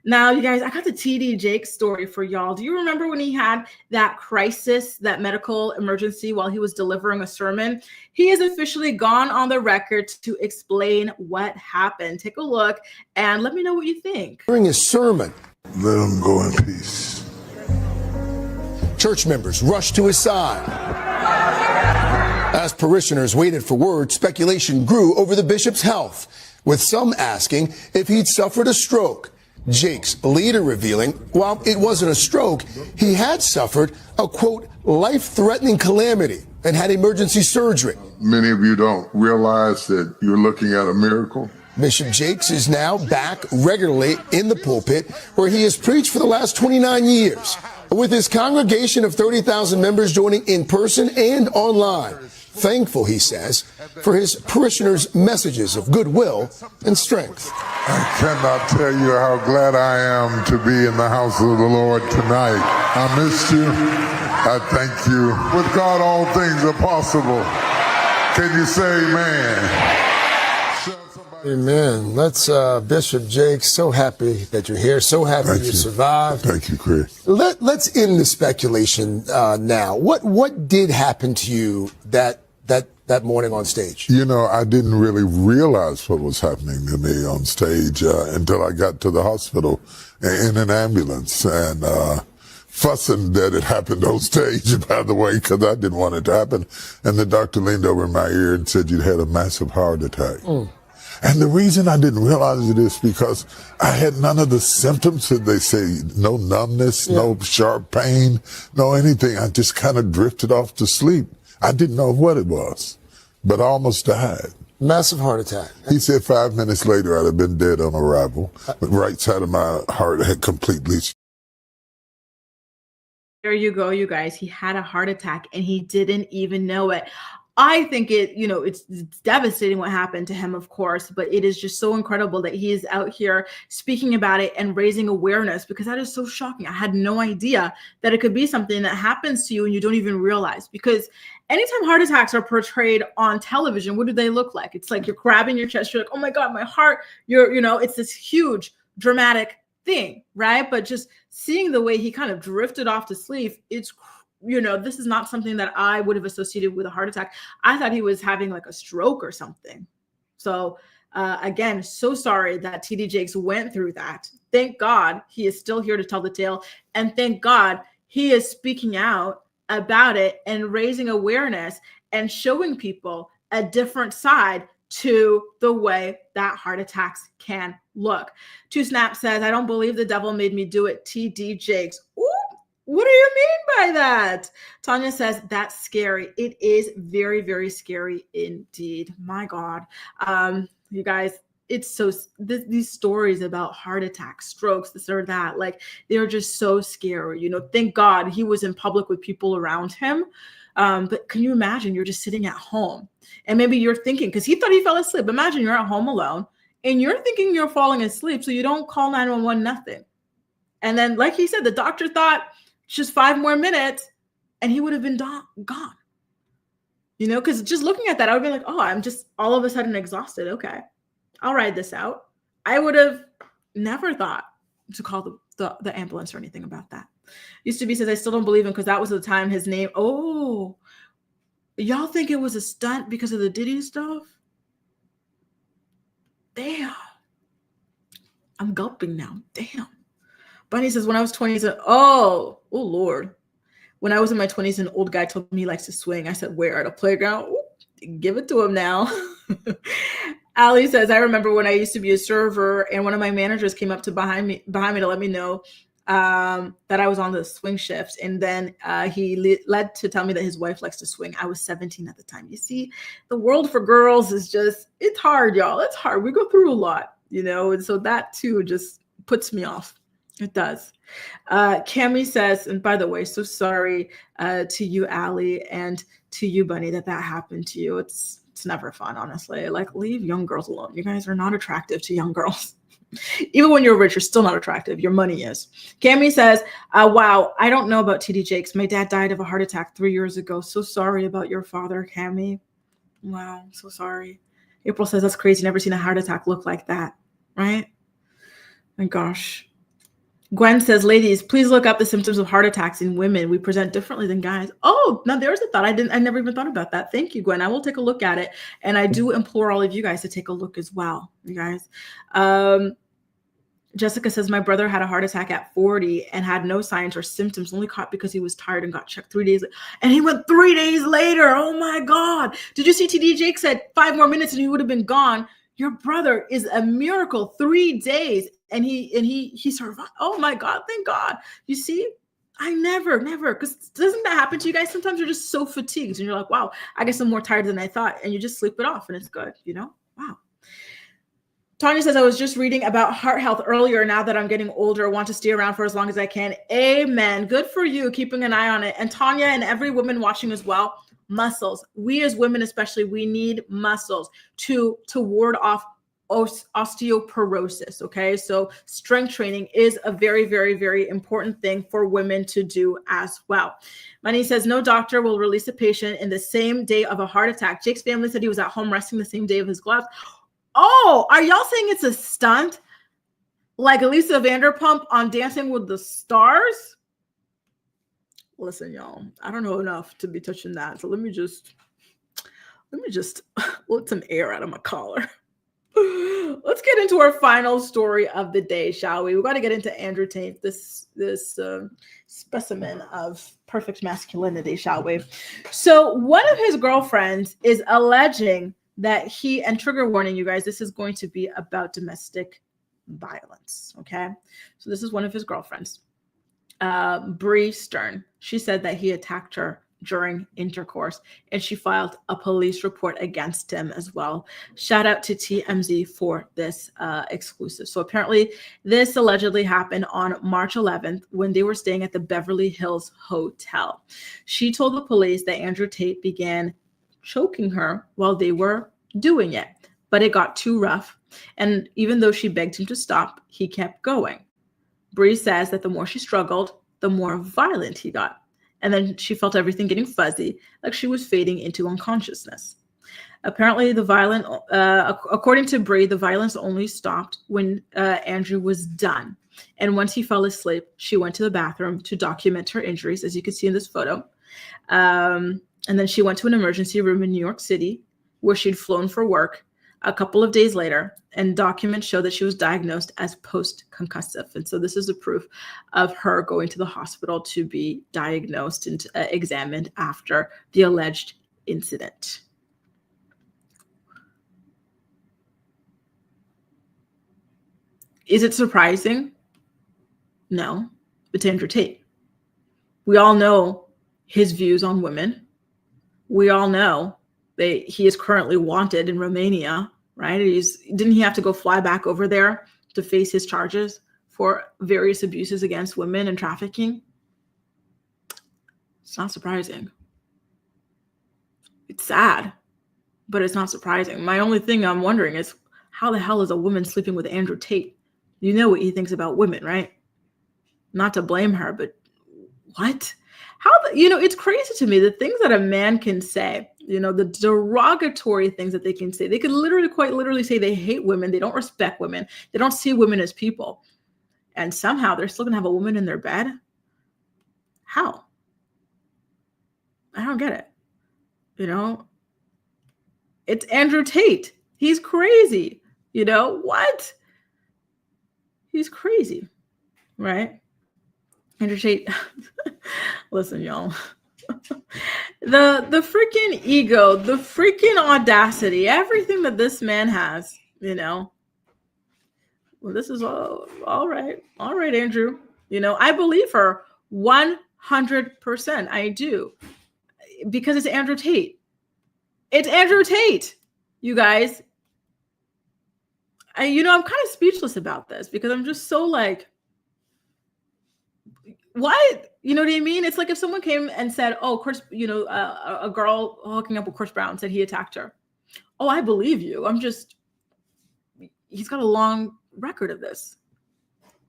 Now, you guys, I got the TD Jake story for y'all. Do you remember when he had that crisis, that medical emergency while he was delivering a sermon? He has officially gone on the record to explain what happened. Take a look and let me know what you think. During his sermon, let him go in peace. Church members rushed to his side. As parishioners waited for word, speculation grew over the bishop's health, with some asking if he'd suffered a stroke. Jake's leader revealing, while it wasn't a stroke, he had suffered a, quote, life-threatening calamity and had emergency surgery. Many of you don't realize that you're looking at a miracle. Bishop Jakes is now back regularly in the pulpit, where he has preached for the last 29 years, with his congregation of 30,000 members joining in person and online. Thankful, he says, for his parishioners' messages of goodwill and strength. I cannot tell you how glad I am to be in the house of the Lord tonight. I missed you. I thank you. With God, all things are possible. Can you say amen? Amen. Let's, Bishop Jake, so happy that you're here. So happy you survived. Thank you, Chris. Let's end the speculation now. What did happen to you that morning on stage? I didn't really realize what was happening to me on stage until I got to the hospital in an ambulance and fussing that it happened on stage, by the way, because I didn't want it to happen. And the doctor leaned over in my ear and said, you'd had a massive heart attack. And the reason I didn't realize it is because I had none of the symptoms that they say, no numbness, no sharp pain, no anything. I just kind of drifted off to sleep. I didn't know what it was, but I almost died. Massive heart attack. He said 5 minutes later I'd have been dead on arrival. The right side of my heart had completely. There you go, you guys. He had a heart attack and he didn't even know it. I think it's devastating what happened to him, of course, but it is just so incredible that he is out here speaking about it and raising awareness, because that is so shocking. I had no idea that it could be something that happens to you and you don't even realize, because anytime heart attacks are portrayed on television, what do they look like? It's like you're grabbing your chest. You're like, oh my God, my heart, it's this huge dramatic thing, right? But just seeing the way he kind of drifted off to sleep, it's this is not something that I would have associated with a heart attack. I thought he was having like a stroke or something. So again, so sorry that TD Jakes went through that. Thank God he is still here to tell the tale. And thank God he is speaking out about it and raising awareness and showing people a different side to the way that heart attacks can look. 2Snap says, I don't believe the devil made me do it. TD Jakes. Ooh. What do you mean by that? Tanya says, that's scary. It is very, very scary indeed. My God. You guys, it's so, these stories about heart attacks, strokes, this or that, like they're just so scary. Thank God he was in public with people around him. But can you imagine you're just sitting at home and maybe you're thinking, because he thought he fell asleep. Imagine you're at home alone and you're thinking you're falling asleep. So you don't call 911, nothing. And then, like he said, the doctor thought, just 5 more minutes and he would have been gone, because just looking at that, I would be like, oh, I'm just all of a sudden exhausted. Okay, I'll ride this out. I would have never thought to call the ambulance or anything about that. Used to be says, I still don't believe him because that was the time his name. Oh, y'all think it was a stunt because of the Diddy stuff? Damn. I'm gulping now. Damn. Bunny says, when I was 20, oh Lord. When I was in my 20s, an old guy told me he likes to swing. I said, where? At a playground? Ooh, give it to him now. Ali says, I remember when I used to be a server and one of my managers came up to behind me to let me know that I was on the swing shift. And then he led to tell me that his wife likes to swing. I was 17 at the time. You see, the world for girls is it's hard, y'all. It's hard. We go through a lot, and so that too just puts me off. It does. Cami says, and by the way, so sorry to you, Allie, and to you, Bunny, that happened to you. It's never fun, honestly. Like, leave young girls alone. You guys are not attractive to young girls. Even when you're rich, you're still not attractive. Your money is. Cami says, wow, I don't know about TD Jakes. My dad died of a heart attack 3 years ago. So sorry about your father, Cami. Wow, so sorry. April says, that's crazy. Never seen a heart attack look like that, right? My gosh. Gwen says, ladies, please look up the symptoms of heart attacks in women. We present differently than guys. Oh, now there's a thought. I never even thought about that. Thank you, Gwen. I will take a look at it. And I do implore all of you guys to take a look as well, you guys. Jessica says, my brother had a heart attack at 40 and had no signs or symptoms, only caught because he was tired and got checked 3 days. And he went 3 days later. Oh my God. Did you see TD Jake said 5 more minutes and he would have been gone? Your brother is a miracle. 3 days. And he survived. Oh my God, thank God. You see, I never, because doesn't that happen to you guys? Sometimes you're just so fatigued and you're like, wow, I guess I'm more tired than I thought. And you just sleep it off and it's good, Wow. Tanya says, I was just reading about heart health earlier. Now that I'm getting older, I want to stay around for as long as I can. Amen. Good for you, keeping an eye on it. And Tanya and every woman watching as well, muscles. We as women especially, we need muscles to ward off osteoporosis. Okay, so strength training is a very, very, very important thing for women to do as well. Money says, no doctor will release a patient in the same day of a heart attack. Jake's family said he was at home resting the same day of his gloves. Oh, are y'all saying it's a stunt? Like Lisa Vanderpump on Dancing with the Stars? Listen, y'all, I don't know enough to be touching that. So let me just let some air out of my collar. Let's get into our final story of the day, shall we? We've got to get into Andrew Tate, this specimen of perfect masculinity, shall we? So one of his girlfriends is alleging that he, and trigger warning, you guys, this is going to be about domestic violence, okay? So this is one of his girlfriends, Bree Stern. She said that he attacked her during intercourse, and she filed a police report against him as well. Shout out to TMZ for this exclusive. So apparently this allegedly happened on March 11th when they were staying at the Beverly Hills Hotel. She told the police that Andrew Tate began choking her while they were doing it. But it got too rough. And even though she begged him to stop, he kept going. Bree says that the more she struggled, the more violent he got. And then she felt everything getting fuzzy, like she was fading into unconsciousness. Apparently, according to Bree, the violence only stopped when Andrew was done. And once he fell asleep, she went to the bathroom to document her injuries, as you can see in this photo. And then she went to an emergency room in New York City, where she'd flown for work a couple of days later, and documents show that she was diagnosed as post-concussive. And so this is a proof of her going to the hospital to be diagnosed and examined after the alleged incident. Is it surprising? No, it's Andrew Tate. We all know his views on women. We all know that he is currently wanted in Romania, right? Didn't he have to go fly back over there to face his charges for various abuses against women and trafficking? It's not surprising. It's sad, but it's not surprising. My only thing I'm wondering is, how the hell is a woman sleeping with Andrew Tate? You know what he thinks about women, right? Not to blame her, but what? It's crazy to me, the things that a man can say, the derogatory things that they can say. They could quite literally say they hate women. They don't respect women. They don't see women as people. And somehow they're still going to have a woman in their bed. How? I don't get it. It's Andrew Tate. He's crazy. What? He's crazy, right? Andrew Tate, listen, y'all. The freaking ego, the freaking audacity, everything that this man has, well, this is all right. All right, Andrew. I believe her 100%. I do. Because it's Andrew Tate. It's Andrew Tate, you guys. I'm kind of speechless about this because I'm just so like, what? You know what I mean? It's like if someone came and said, oh, Chris, a girl hooking up with Chris Brown said he attacked her. Oh, I believe you. He's got a long record of this.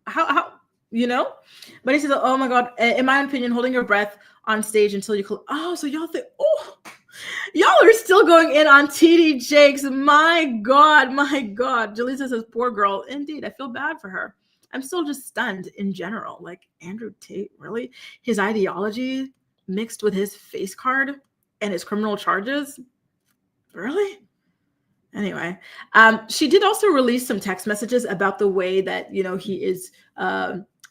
How? But he says, oh my God, in my opinion, holding your breath on stage until you so y'all think, y'all are still going in on TD Jakes. My God. Jaleesa says, poor girl. Indeed, I feel bad for her. I'm still just stunned in general. Like, Andrew Tate, really? His ideology mixed with his face card and his criminal charges? Really? Anyway, she did also release some text messages about the way that, he is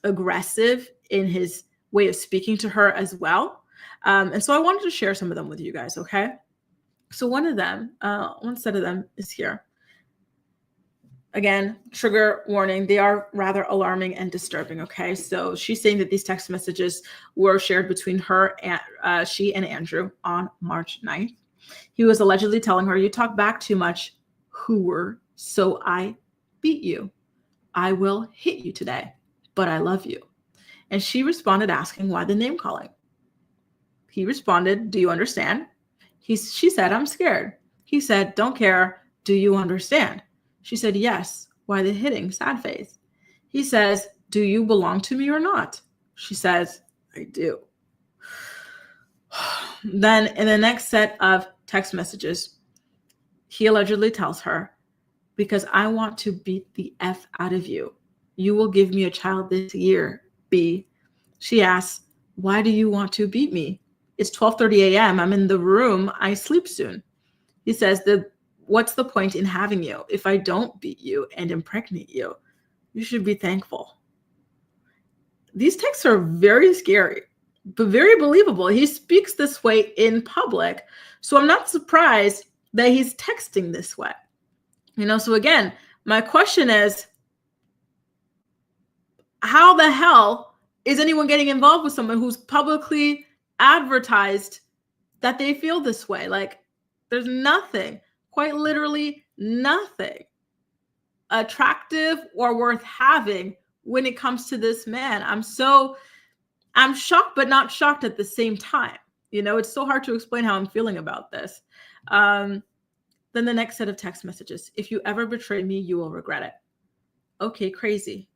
aggressive in his way of speaking to her as well. And so I wanted to share some of them with you guys, okay? So one set of them is here. Again, trigger warning, they are rather alarming and disturbing, okay? So she's saying that these text messages were shared between her and she and Andrew on March 9th. He was allegedly telling her, you talk back too much, hooer, so I beat you. I will hit you today, but I love you. And she responded asking why the name calling. He responded, do you understand? She said, I'm scared. He said, don't care. Do you understand? She said, yes. Why the hitting? Sad face. He says, do you belong to me or not? She says, I do. Then in the next set of text messages, he allegedly tells her, because I want to beat the F out of you. You will give me a child this year, B. She asks, why do you want to beat me? It's 12:30 a.m. I'm in the room. I sleep soon. He says, what's the point in having you? If I don't beat you and impregnate you, you should be thankful. These texts are very scary, but very believable. He speaks this way in public. So I'm not surprised that he's texting this way. So again, my question is, how the hell is anyone getting involved with someone who's publicly advertised that they feel this way? Like, there's nothing, quite literally nothing attractive or worth having when it comes to this man. I'm shocked, but not shocked at the same time. It's so hard to explain how I'm feeling about this. Then the next set of text messages. If you ever betray me, you will regret it. Okay, crazy.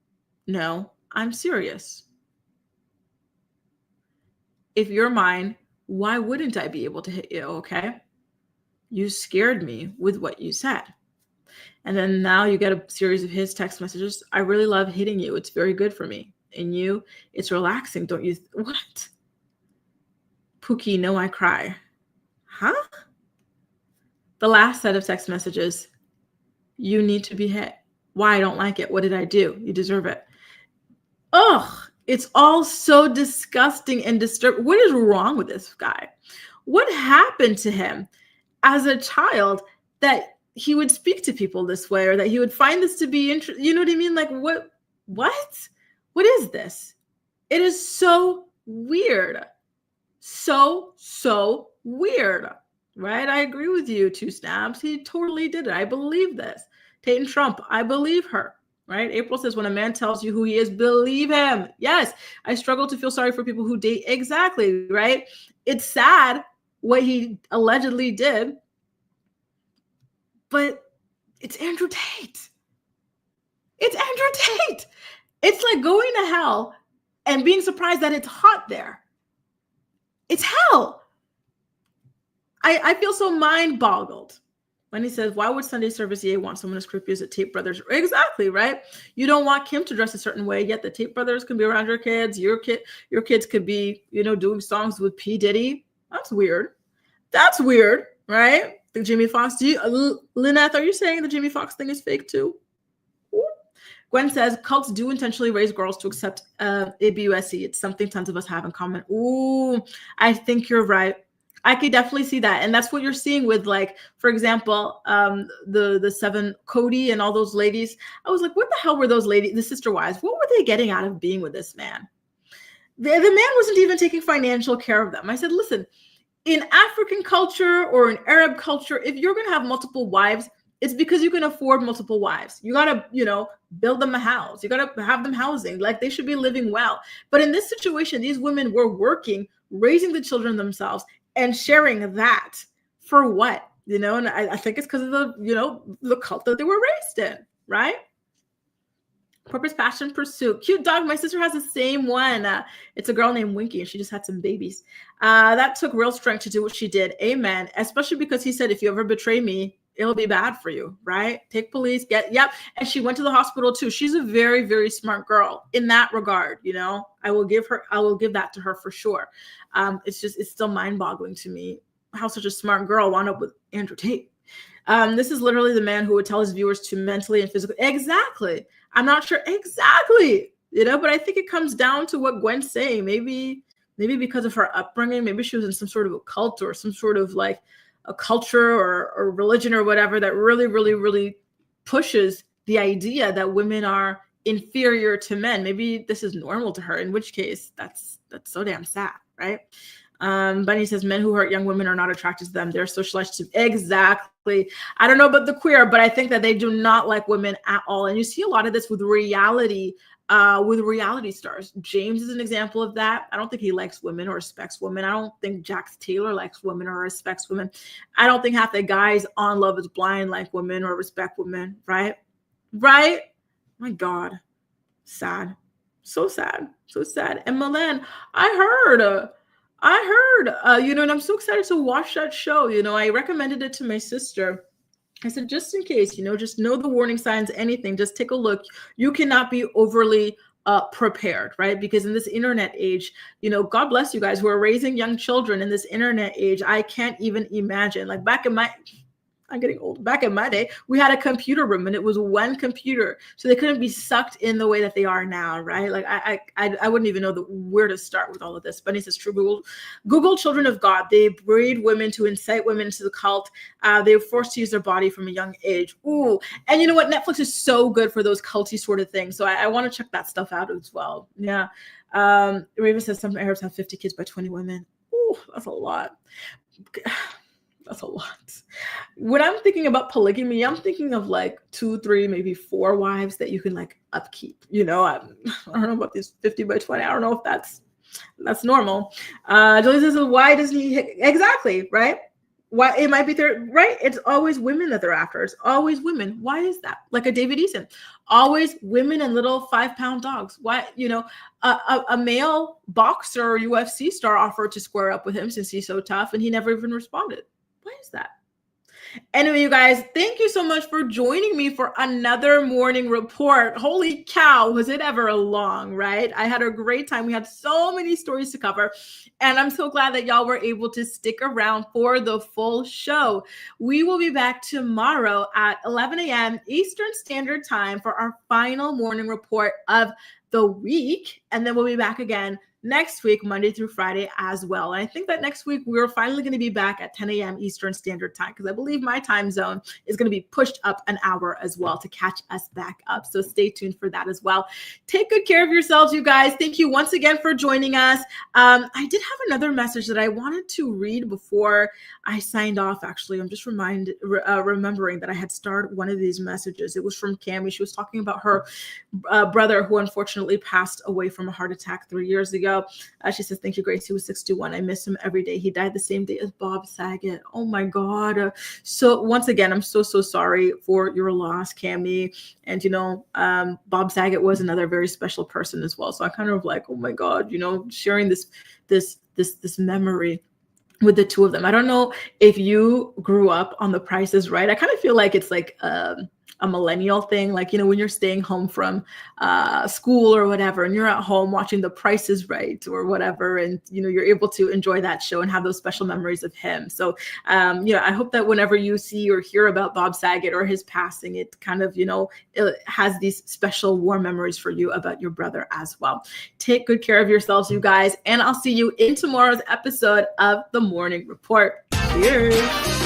No, I'm serious. If you're mine, why wouldn't I be able to hit you? Okay. You scared me with what you said. And then now you get a series of his text messages. I really love hitting you. It's very good for me. And you, it's relaxing. Don't you? What? Pookie, no, I cry. Huh? The last set of text messages. You need to be hit. Why? I don't like it. What did I do? You deserve it. Ugh. It's all so disgusting and disturbing. What is wrong with this guy? What happened to him as a child that he would speak to people this way, or that he would find this to be interesting? You know what I mean? Like, what? What is this? It is so weird. So weird, right? I agree with you, Two Snaps. He totally did it. I believe this. Tate and Trump, I believe her. Right? April says, when a man tells you who he is, believe him. Yes. I struggle to feel sorry for people who date. Exactly. Right? It's sad what he allegedly did, but it's Andrew Tate. It's Andrew Tate. It's like going to hell and being surprised that it's hot there. It's hell. I feel so mind boggled. When he says, why would Sunday service EA want someone as creepy as the Tate brothers? Exactly, right? You don't want Kim to dress a certain way, yet the Tate brothers can be around your kids. Your kids could be, doing songs with P. Diddy. That's weird. That's weird, right? The Jimmy Fox. Lynette, are you saying the Jimmy Fox thing is fake too? Ooh. Gwen says, cults do intentionally raise girls to accept ABUSC. It's something tons of us have in common. Ooh, I think you're right. I could definitely see that. And that's what you're seeing with, like, for example, the seven, Cody and all those ladies. I was like, what the hell were those ladies, the sister wives? What were they getting out of being with this man? The man wasn't even taking financial care of them. I said, listen, in African culture or in Arab culture, if you're going to have multiple wives, it's because you can afford multiple wives. You got to, build them a house. You got to have them housing. Like, they should be living well. But in this situation, these women were working, raising the children themselves, and sharing that for what, and I think it's because of the cult that they were raised in, right? Purpose, passion, pursuit. Cute dog. My sister has the same one. It's a girl named Winky, and she just had some babies. That took real strength to do what she did. Amen. Especially because he said, if you ever betray me, it'll be bad for you, right? Take police, yep. And she went to the hospital too. She's a very, very smart girl in that regard. I will give that to her for sure. It's still mind boggling to me how such a smart girl wound up with Andrew Tate. This is literally the man who would tell his viewers to mentally and physically. Exactly. I'm not sure exactly, but I think it comes down to what Gwen's saying. Maybe because of her upbringing, maybe she was in some sort of a cult or some sort of like a culture or religion or whatever that really, really, really pushes the idea that women are inferior to men. Maybe this is normal to her, in which case that's so damn sad, right? Bunny says men who hurt young women are not attracted to them. They're socialized to exactly. I don't know about the queer, but I think that they do not like women at all. And you see a lot of this with reality stars. James is an example of that. I don't think he likes women or respects women. I don't think Jax Taylor likes women or respects women. I don't think half the guys on Love is Blind like women or respect women, right? Right? My God. Sad. So sad. So sad. And Milan, I heard, and I'm so excited to watch that show. I recommended it to my sister. I said, just in case, just know the warning signs, anything, just take a look. You cannot be overly prepared, right? Because in this internet age, God bless you guys who are raising young children in this internet age. I can't even imagine. Like I'm getting old. Back in my day, we had a computer room and it was one computer. So they couldn't be sucked in the way that they are now, right? Like I wouldn't even know where to start with all of this. But it's true. Google Children of God. They breed women to incite women into the cult. They were forced to use their body from a young age. Ooh. And you know what? Netflix is so good for those culty sort of things. So I want to check that stuff out as well. Yeah. Raven says some Arabs have 50 kids by 20 women. Ooh, that's a lot. That's a lot. When I'm thinking about polygamy, I'm thinking of like 2, 3, maybe 4 wives that you can like upkeep. I don't know about these 50 by 20. I don't know if that's normal. Julie says, why doesn't he hit? Exactly, right? Why it might be there, right? It's always women that they're after. It's always women. Why is that? Like a David Eason, always women and little 5-pound dogs. Why, a male boxer or UFC star offered to square up with him since he's so tough, and he never even responded. Why is that? Anyway, you guys, thank you so much for joining me for another morning report. Holy cow, was it ever long, right? I had a great time. We had so many stories to cover, and I'm so glad that y'all were able to stick around for the full show. We will be back tomorrow at 11 a.m. Eastern Standard Time for our final morning report of the week, and then we'll be back again next week, Monday through Friday as well. And I think that next week we're finally going to be back at 10 a.m. Eastern Standard Time, because I believe my time zone is going to be pushed up an hour as well to catch us back up. So stay tuned for that as well. Take good care of yourselves, you guys. Thank you once again for joining us. I did have another message that I wanted to read before I signed off. Actually, I'm just remembering that I had started one of these messages. It was from Cammie. She was talking about her brother who unfortunately passed away from a heart attack 3 years ago. She says, thank you, Grace. He was 61. I miss him every day. He died the same day as Bob Saget. Oh my God. So once again, I'm so sorry for your loss, Cammie. And, Bob Saget was another very special person as well. So I kind of like, oh my God, sharing this memory with the two of them. I don't know if you grew up on The Price is Right. I kind of feel like it's like, a millennial thing, like, when you're staying home from school or whatever, and you're at home watching The Price is Right or whatever, and you're able to enjoy that show and have those special memories of him. So I hope that whenever you see or hear about Bob Saget or his passing, it kind of it has these special warm memories for you about your brother as well. Take good care of yourselves, you guys, and I'll see you in tomorrow's episode of the Morning Report. Cheers.